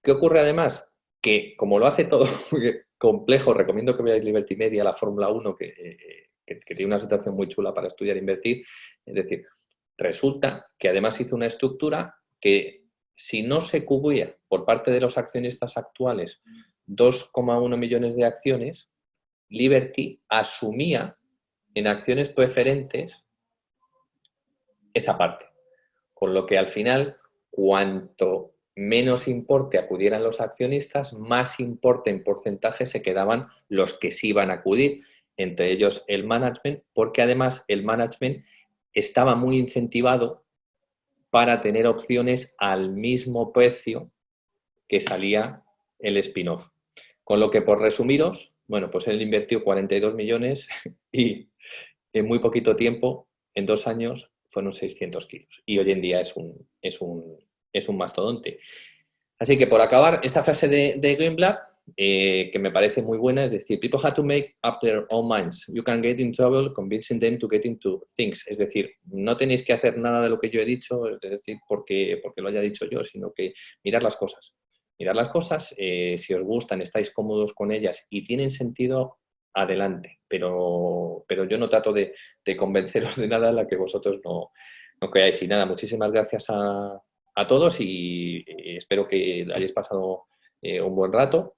¿Qué ocurre además? Que como lo hace todo complejo, recomiendo que veáis Liberty Media, la Fórmula 1, que tiene una situación muy chula para estudiar e invertir. Es decir, resulta que además hizo una estructura que, si no se cubría por parte de los accionistas actuales 2,1 millones de acciones, Liberty asumía en acciones preferentes esa parte. Con lo que al final, cuanto menos importe acudieran los accionistas, más importe en porcentaje se quedaban los que sí iban a acudir, entre ellos el management, porque además el management estaba muy incentivado para tener opciones al mismo precio que salía el spin-off. Con lo que, por resumiros, bueno, pues él invirtió 42 millones y en muy poquito tiempo, en 2 años, fueron 600 kilos. Y hoy en día es un mastodonte. Así que, por acabar, esta frase de Greenblatt, que me parece muy buena, es decir, people have to make up their own minds. You can get in trouble convincing them to get into things. Es decir, no tenéis que hacer nada de lo que yo he dicho, es decir, porque lo haya dicho yo, sino que mirar las cosas. Mirar las cosas, si os gustan, estáis cómodos con ellas y tienen sentido, adelante. Pero yo no trato de convenceros de nada en la que vosotros no creáis. Y nada, muchísimas gracias a todos y espero que hayáis pasado un buen rato.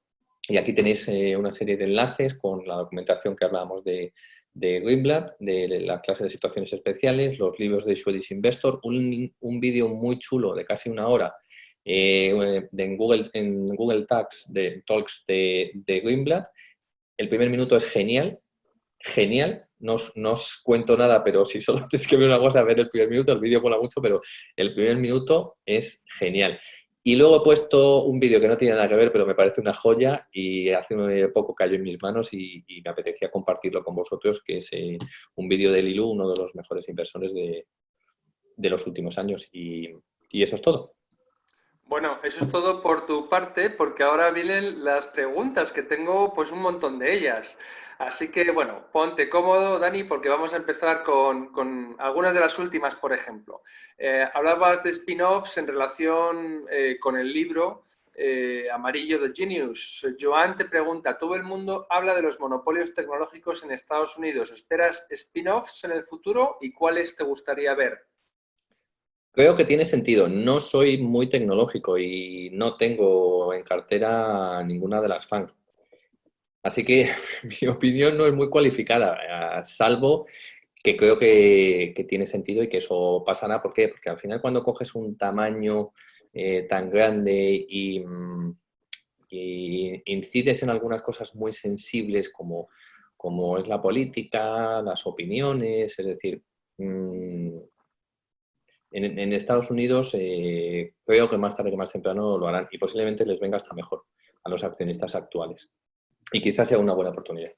Y aquí tenéis una serie de enlaces con la documentación que hablábamos de Greenblatt, de la clase de situaciones especiales, los libros de Swedish Investor, un vídeo muy chulo de casi 1 hora en Google Talks de Greenblatt. El primer minuto es genial, genial. No os cuento nada, pero si solo tenéis que ver una cosa, ver el primer minuto. El vídeo mola mucho, pero el primer minuto es genial. Y luego he puesto un vídeo que no tiene nada que ver, pero me parece una joya y hace poco cayó en mis manos y me apetecía compartirlo con vosotros, que es un vídeo de Lilu, uno de los mejores inversores de los últimos años. Y eso es todo. Bueno, eso es todo por tu parte, porque ahora vienen las preguntas, que tengo pues un montón de ellas. Así que, bueno, ponte cómodo, Dani, porque vamos a empezar con algunas de las últimas, por ejemplo. Hablabas de spin-offs en relación con el libro amarillo de Genius. Joan te pregunta, todo el mundo habla de los monopolios tecnológicos en Estados Unidos. ¿Esperas spin-offs en el futuro y cuáles te gustaría ver? Creo que tiene sentido. No soy muy tecnológico y no tengo en cartera ninguna de las FANG. Así que mi opinión no es muy cualificada, salvo que creo que tiene sentido y que eso pasará. ¿Por qué? Porque al final, cuando coges un tamaño tan grande y incides en algunas cosas muy sensibles como es la política, las opiniones, es decir, en Estados Unidos creo que más tarde que más temprano lo harán y posiblemente les venga hasta mejor a los accionistas actuales. Y quizás sea una buena oportunidad.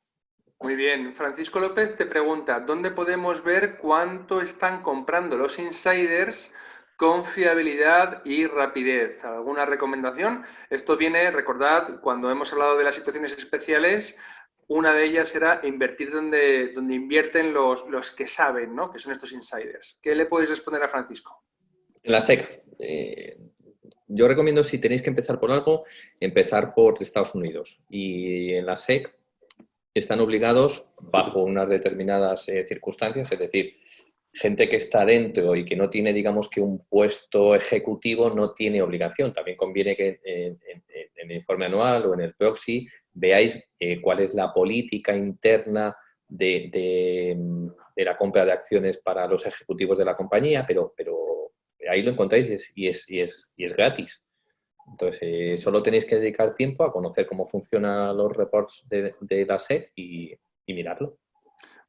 Muy bien. Francisco López te pregunta, ¿dónde podemos ver cuánto están comprando los insiders con fiabilidad y rapidez? ¿Alguna recomendación? Esto viene, recordad, cuando hemos hablado de las situaciones especiales, una de ellas era invertir donde invierten los que saben, ¿no? Que son estos insiders. ¿Qué le podéis responder a Francisco? En la SEC, yo recomiendo, si tenéis que empezar por algo, empezar por Estados Unidos. Y en la SEC están obligados, bajo unas determinadas circunstancias, es decir, gente que está dentro y que no tiene, digamos, que un puesto ejecutivo, no tiene obligación. También conviene que en el informe anual o en el proxy veáis cuál es la política interna de la compra de acciones para los ejecutivos de la compañía, pero ahí lo encontráis y es gratis. Entonces, solo tenéis que dedicar tiempo a conocer cómo funcionan los reports de la SEC y mirarlo.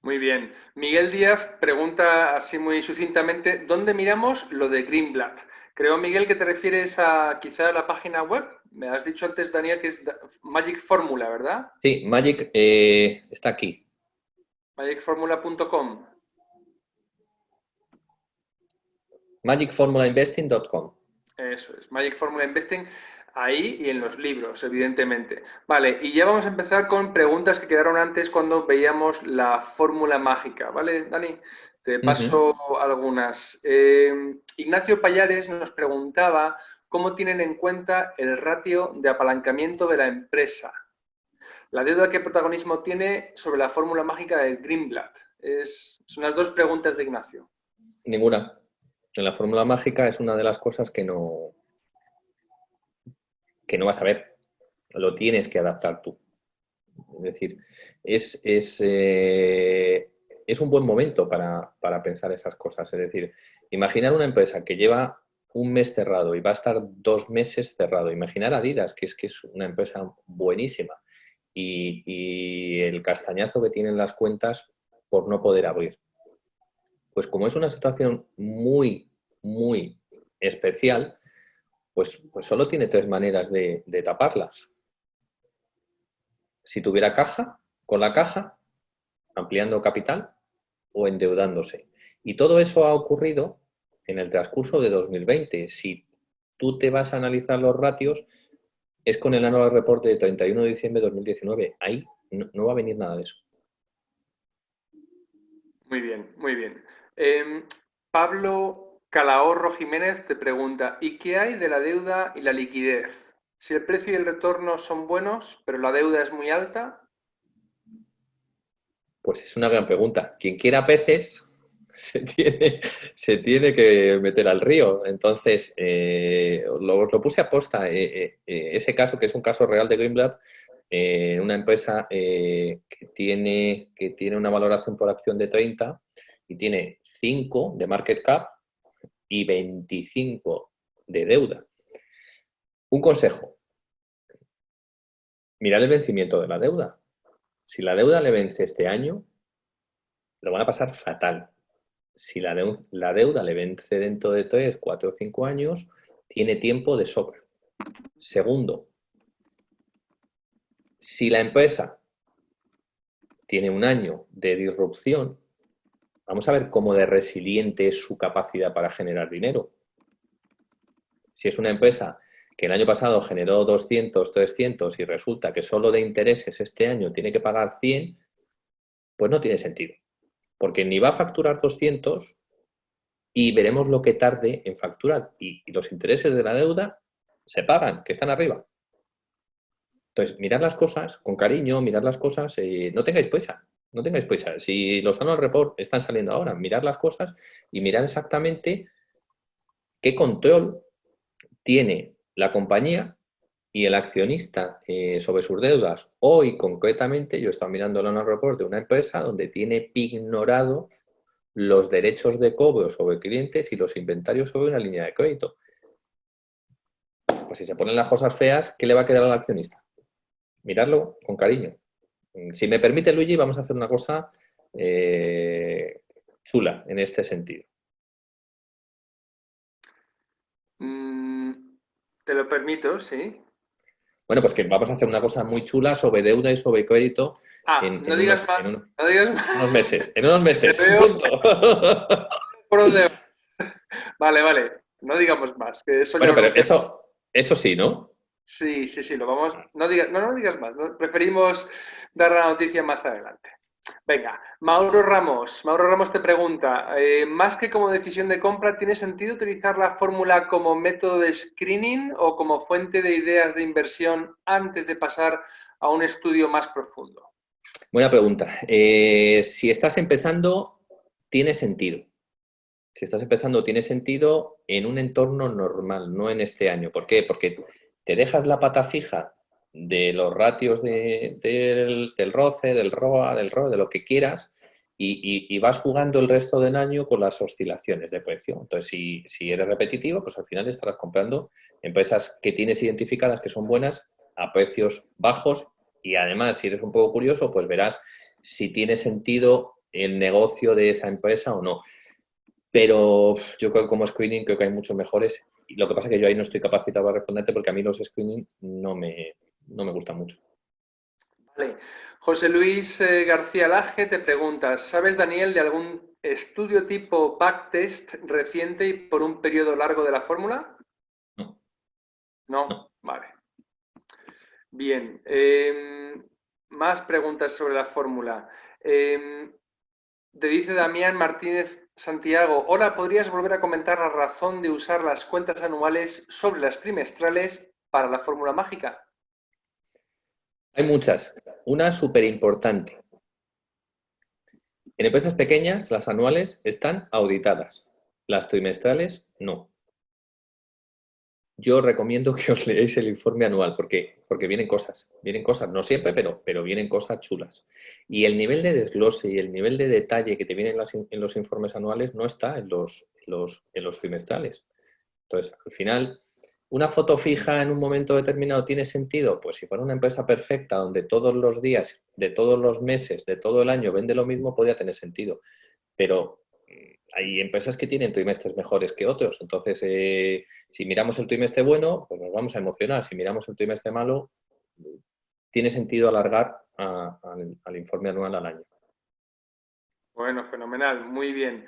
Muy bien. Miguel Díaz pregunta así muy sucintamente, ¿dónde miramos lo de Greenblatt? Creo, Miguel, que te refieres a quizá la página web. Me has dicho antes, Daniel, que es Magic Formula, ¿verdad? Sí, Magic está aquí. magicformula.com. magicformulainvesting.com. Eso es, Magic Formula Investing, ahí y en los libros, evidentemente. Vale, y ya vamos a empezar con preguntas que quedaron antes cuando veíamos la fórmula mágica, ¿vale, Dani? Te paso algunas. Ignacio Payares nos preguntaba cómo tienen en cuenta el ratio de apalancamiento de la empresa. La deuda, ¿qué protagonismo tiene sobre la fórmula mágica del Greenblatt? Son las dos preguntas de Ignacio. Ninguna. En la fórmula mágica es una de las cosas que no vas a ver. Lo tienes que adaptar tú. Es decir, es un buen momento para pensar esas cosas. Es decir, imaginar una empresa que lleva un mes cerrado y va a estar 2 meses cerrado. Imaginar Adidas, que es una empresa buenísima, y el castañazo que tienen las cuentas por no poder abrir. Pues como es una situación muy, muy especial, pues solo tiene 3 maneras de taparlas. Si tuviera caja, con la caja, ampliando capital o endeudándose. Y todo eso ha ocurrido en el transcurso de 2020. Si tú te vas a analizar los ratios, es con el Annual Report de 31 de diciembre de 2019. Ahí no va a venir nada de eso. Muy bien, muy bien. Pablo Calahorro Jiménez te pregunta, ¿y qué hay de la deuda y la liquidez? Si el precio y el retorno son buenos, pero la deuda es muy alta. Pues es una gran pregunta. Quien quiera peces se tiene que meter al río. Entonces, lo puse a posta. Ese caso, que es un caso real de Greenblatt, una empresa que tiene una valoración por acción de 30 y tiene 5 de market cap y 25 de deuda. Un consejo: mirar el vencimiento de la deuda. Si la deuda le vence este año, lo van a pasar fatal. Si la deuda le vence dentro de 3, 4 o 5 años, tiene tiempo de sobra. Segundo, si la empresa tiene un año de disrupción, vamos a ver cómo de resiliente es su capacidad para generar dinero. Si es una empresa que el año pasado generó 200, 300 y resulta que solo de intereses este año tiene que pagar 100, pues no tiene sentido. Porque ni va a facturar 200 y veremos lo que tarde en facturar. Y los intereses de la deuda se pagan, que están arriba. Entonces, mirad las cosas con cariño, mirad las cosas, no tengáis prisa, no tengáis prisa. Si los Annual Report están saliendo ahora, mirad las cosas y mirad exactamente qué control tiene la compañía y el accionista sobre sus deudas. Hoy, concretamente, yo estaba mirando el Annual Report de una empresa donde tiene ignorado los derechos de cobro sobre clientes y los inventarios sobre una línea de crédito. Pues si se ponen las cosas feas, ¿qué le va a quedar al accionista? Miradlo con cariño. Si me permite, Luigi, vamos a hacer una cosa chula en este sentido. Te lo permito, sí. Bueno, pues que vamos a hacer una cosa muy chula sobre deuda y sobre crédito en unos meses. En unos meses. Punto. ¿Por dónde vas? Vale. No digamos más. Que eso bueno, pero eso sí, ¿no? Sí, lo vamos. No digas más. Preferimos dar la noticia más adelante. Venga, Mauro Ramos te pregunta, más que como decisión de compra, ¿tiene sentido utilizar la fórmula como método de screening o como fuente de ideas de inversión antes de pasar a un estudio más profundo? Buena pregunta. Si estás empezando, tiene sentido. Si estás empezando, tiene sentido en un entorno normal, no en este año. ¿Por qué? Porque te dejas la pata fija de los ratios del ROCE, del ROA, del ROE, de lo que quieras, y vas jugando el resto del año con las oscilaciones de precio. Entonces, si eres repetitivo, pues al final estarás comprando empresas que tienes identificadas que son buenas a precios bajos, y además, si eres un poco curioso, pues verás si tiene sentido el negocio de esa empresa o no. Pero yo creo que como screening creo que hay muchos mejores Y lo que pasa es que yo ahí no estoy capacitado para responderte porque a mí los screening no me gustan mucho. Vale. José Luis García Laje te pregunta, ¿sabes, Daniel, de algún estudio tipo backtest reciente y por un periodo largo de la fórmula? No. No, No. vale. Bien. Más preguntas sobre la fórmula. Te dice Damián Martínez Santiago, hola, ¿podrías volver a comentar la razón de usar las cuentas anuales sobre las trimestrales para la fórmula mágica? Hay muchas. Una súper importante. En empresas pequeñas, las anuales están auditadas. Las trimestrales, no. Yo recomiendo que os leáis el informe anual porque vienen cosas, no siempre, pero vienen cosas chulas. Y el nivel de desglose y el nivel de detalle que te viene en los informes anuales no está en los trimestrales. Entonces, al final, ¿una foto fija en un momento determinado tiene sentido? Pues si fuera una empresa perfecta donde todos los días, de todos los meses, de todo el año vende lo mismo, podría tener sentido. Pero hay empresas que tienen trimestres mejores que otros. Entonces, si miramos el trimestre bueno, pues nos vamos a emocionar. Si miramos el trimestre malo, tiene sentido alargar al informe anual al año. Bueno, fenomenal, muy bien.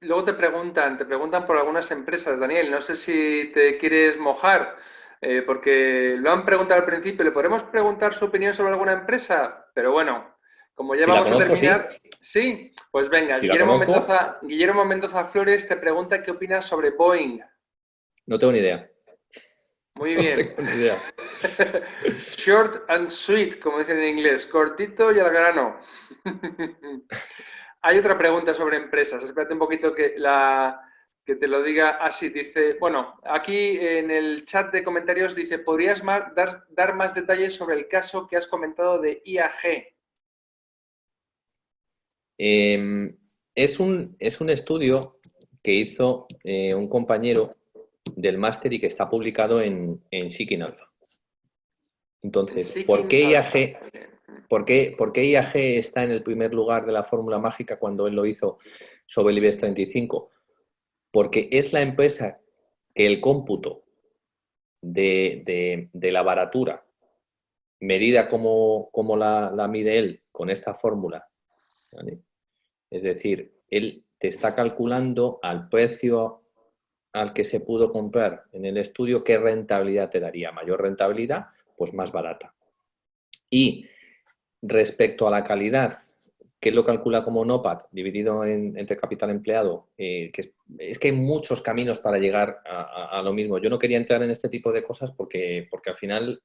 Luego te preguntan por algunas empresas, Daniel, no sé si te quieres mojar, porque lo han preguntado al principio, ¿le podemos preguntar su opinión sobre alguna empresa? Pero bueno, como ya Si la vamos a conozco, terminar, sí. sí, pues venga, Si la conozco, Guillermo Mendoza Flores te pregunta qué opinas sobre Boeing. no tengo ni idea. Muy No bien. tengo ni idea. Short and sweet, como dicen en inglés, cortito y al grano. Hay otra pregunta sobre empresas. Espérate un poquito que te lo diga así. Dice, bueno, aquí en el chat de comentarios dice, ¿podrías dar más detalles sobre el caso que has comentado de IAG? Es un estudio que hizo un compañero del máster y que está publicado en Seeking Alpha. Entonces, ¿por qué IAG está en el primer lugar de la fórmula mágica cuando él lo hizo sobre el IBEX 35? Porque es la empresa que el cómputo de la baratura, medida como la mide él con esta fórmula, ¿vale? Es decir, él te está calculando al precio al que se pudo comprar en el estudio qué rentabilidad te daría. Mayor rentabilidad, pues más barata. Y respecto a la calidad, que lo calcula como NOPAT, dividido entre capital empleado, que es que hay muchos caminos para llegar a lo mismo. Yo no quería entrar en este tipo de cosas porque al final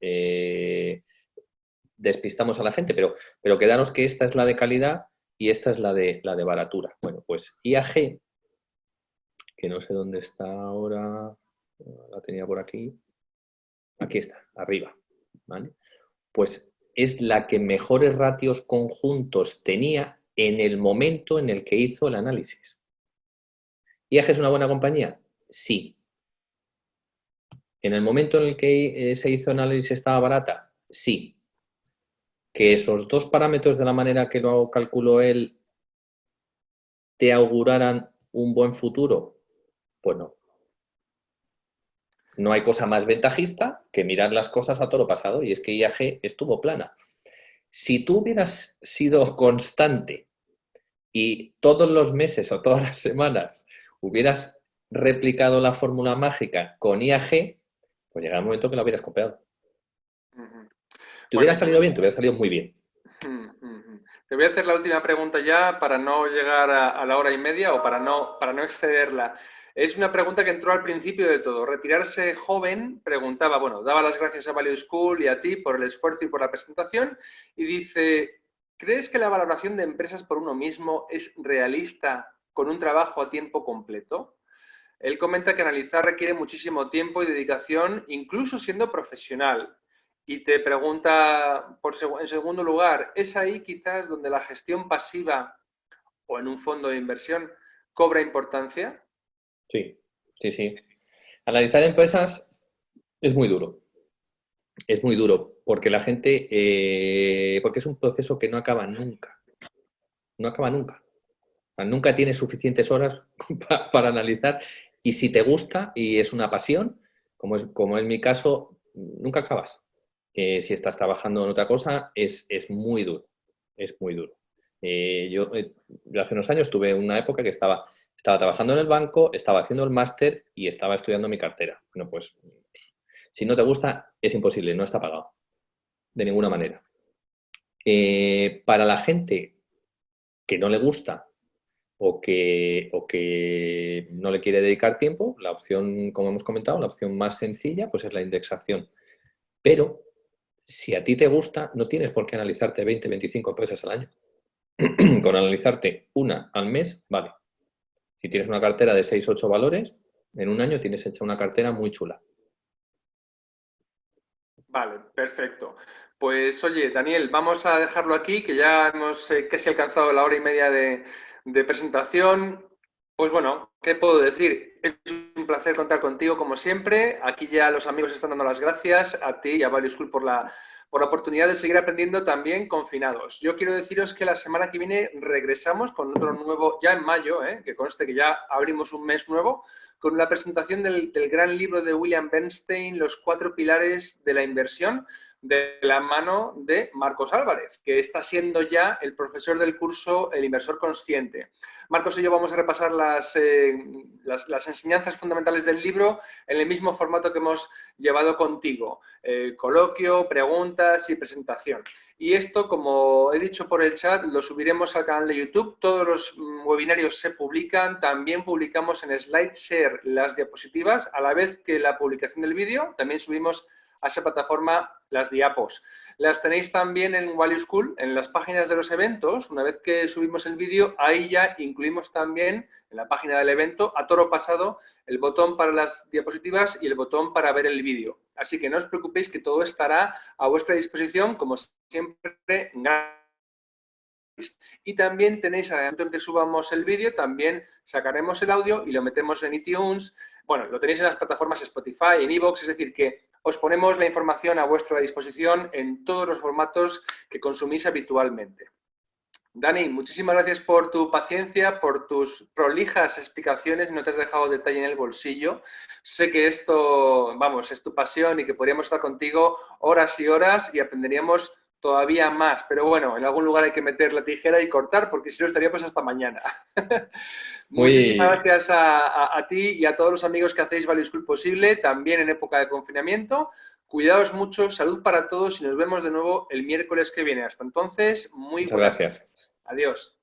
despistamos a la gente, pero quedaros que esta es la de calidad y esta es la de baratura. Bueno, pues IAG, que no sé dónde está ahora, la tenía por aquí está, arriba, ¿vale? Pues es la que mejores ratios conjuntos tenía en el momento en el que hizo el análisis. ¿IAG es una buena compañía? Sí. ¿En el momento en el que se hizo el análisis estaba barata? Sí. ¿Que esos dos parámetros de la manera que lo calculó él te auguraran un buen futuro? Pues no. No hay cosa más ventajista que mirar las cosas a toro pasado, y es que IAG estuvo plana. Si tú hubieras sido constante y todos los meses o todas las semanas hubieras replicado la fórmula mágica con IAG, pues llegará un momento que la hubieras copiado. ¿Te hubiera salido bien? Te hubiera salido muy bien. Te voy a hacer la última pregunta ya para no llegar a la hora y media o para no excederla. Es una pregunta que entró al principio de todo. Retirarse joven, preguntaba, bueno, daba las gracias a Value School y a ti por el esfuerzo y por la presentación, y dice, ¿crees que la valoración de empresas por uno mismo es realista con un trabajo a tiempo completo? Él comenta que analizar requiere muchísimo tiempo y dedicación, incluso siendo profesional. Y te pregunta, en segundo lugar, ¿es ahí quizás donde la gestión pasiva o en un fondo de inversión cobra importancia? Sí, sí, sí. Analizar empresas es muy duro. Es muy duro porque la gente, porque es un proceso que no acaba nunca. No acaba nunca. Nunca tienes suficientes horas para analizar Y si te gusta y es una pasión, como es mi caso, nunca acabas. Si estás trabajando en otra cosa, es muy duro. Es muy duro. Yo hace unos años tuve una época que estaba trabajando en el banco, estaba haciendo el máster y estaba estudiando mi cartera. Bueno, pues si no te gusta, es imposible, no está pagado. De ninguna manera. Para la gente que no le gusta o que no le quiere dedicar tiempo, la opción, como hemos comentado, la opción más sencilla, pues es la indexación. Pero si a ti te gusta, no tienes por qué analizarte 20, 25 empresas al año. Con analizarte una al mes, vale. Si tienes una cartera de 6, 8 valores, en un año tienes hecha una cartera muy chula. Vale, perfecto. Pues oye, Daniel, vamos a dejarlo aquí, que ya hemos casi alcanzado la hora y media de presentación. Pues bueno, ¿qué puedo decir? Es un placer contar contigo como siempre. Aquí ya los amigos están dando las gracias a ti y a Value School por la oportunidad de seguir aprendiendo también confinados. Yo quiero deciros que la semana que viene regresamos con otro nuevo, ya en mayo, que conste que ya abrimos un mes nuevo, con la presentación del gran libro de William Bernstein, Los 4 pilares de la inversión, de la mano de Marcos Álvarez, que está siendo ya el profesor del curso El Inversor Consciente. Marcos y yo vamos a repasar las enseñanzas fundamentales del libro en el mismo formato que hemos llevado contigo, coloquio, preguntas y presentación. Y esto, como he dicho por el chat, lo subiremos al canal de YouTube. Todos los webinarios se publican. También publicamos en SlideShare las diapositivas. A la vez que la publicación del vídeo, también subimos a esa plataforma las diapos. Las tenéis también en Value School, en las páginas de los eventos. Una vez que subimos el vídeo, ahí ya incluimos también en la página del evento, a toro pasado, el botón para las diapositivas y el botón para ver el vídeo. Así que no os preocupéis, que todo estará a vuestra disposición, como siempre, gratis. Y también tenéis, al momento en que subamos el vídeo, también sacaremos el audio y lo metemos en iTunes. Bueno, lo tenéis en las plataformas Spotify, en iVoox, es decir, que os ponemos la información a vuestra disposición en todos los formatos que consumís habitualmente. Dani, muchísimas gracias por tu paciencia, por tus prolijas explicaciones, no te has dejado detalle en el bolsillo. Sé que esto, vamos, es tu pasión y que podríamos estar contigo horas y horas y aprenderíamos todavía más. Pero bueno, en algún lugar hay que meter la tijera y cortar, porque si no estaríamos hasta mañana. Muchísimas gracias a ti y a todos los amigos que hacéis Value School posible, también en época de confinamiento. Cuidaos mucho, salud para todos y nos vemos de nuevo el miércoles que viene. Hasta entonces, muy buenas. Muchas gracias. Adiós.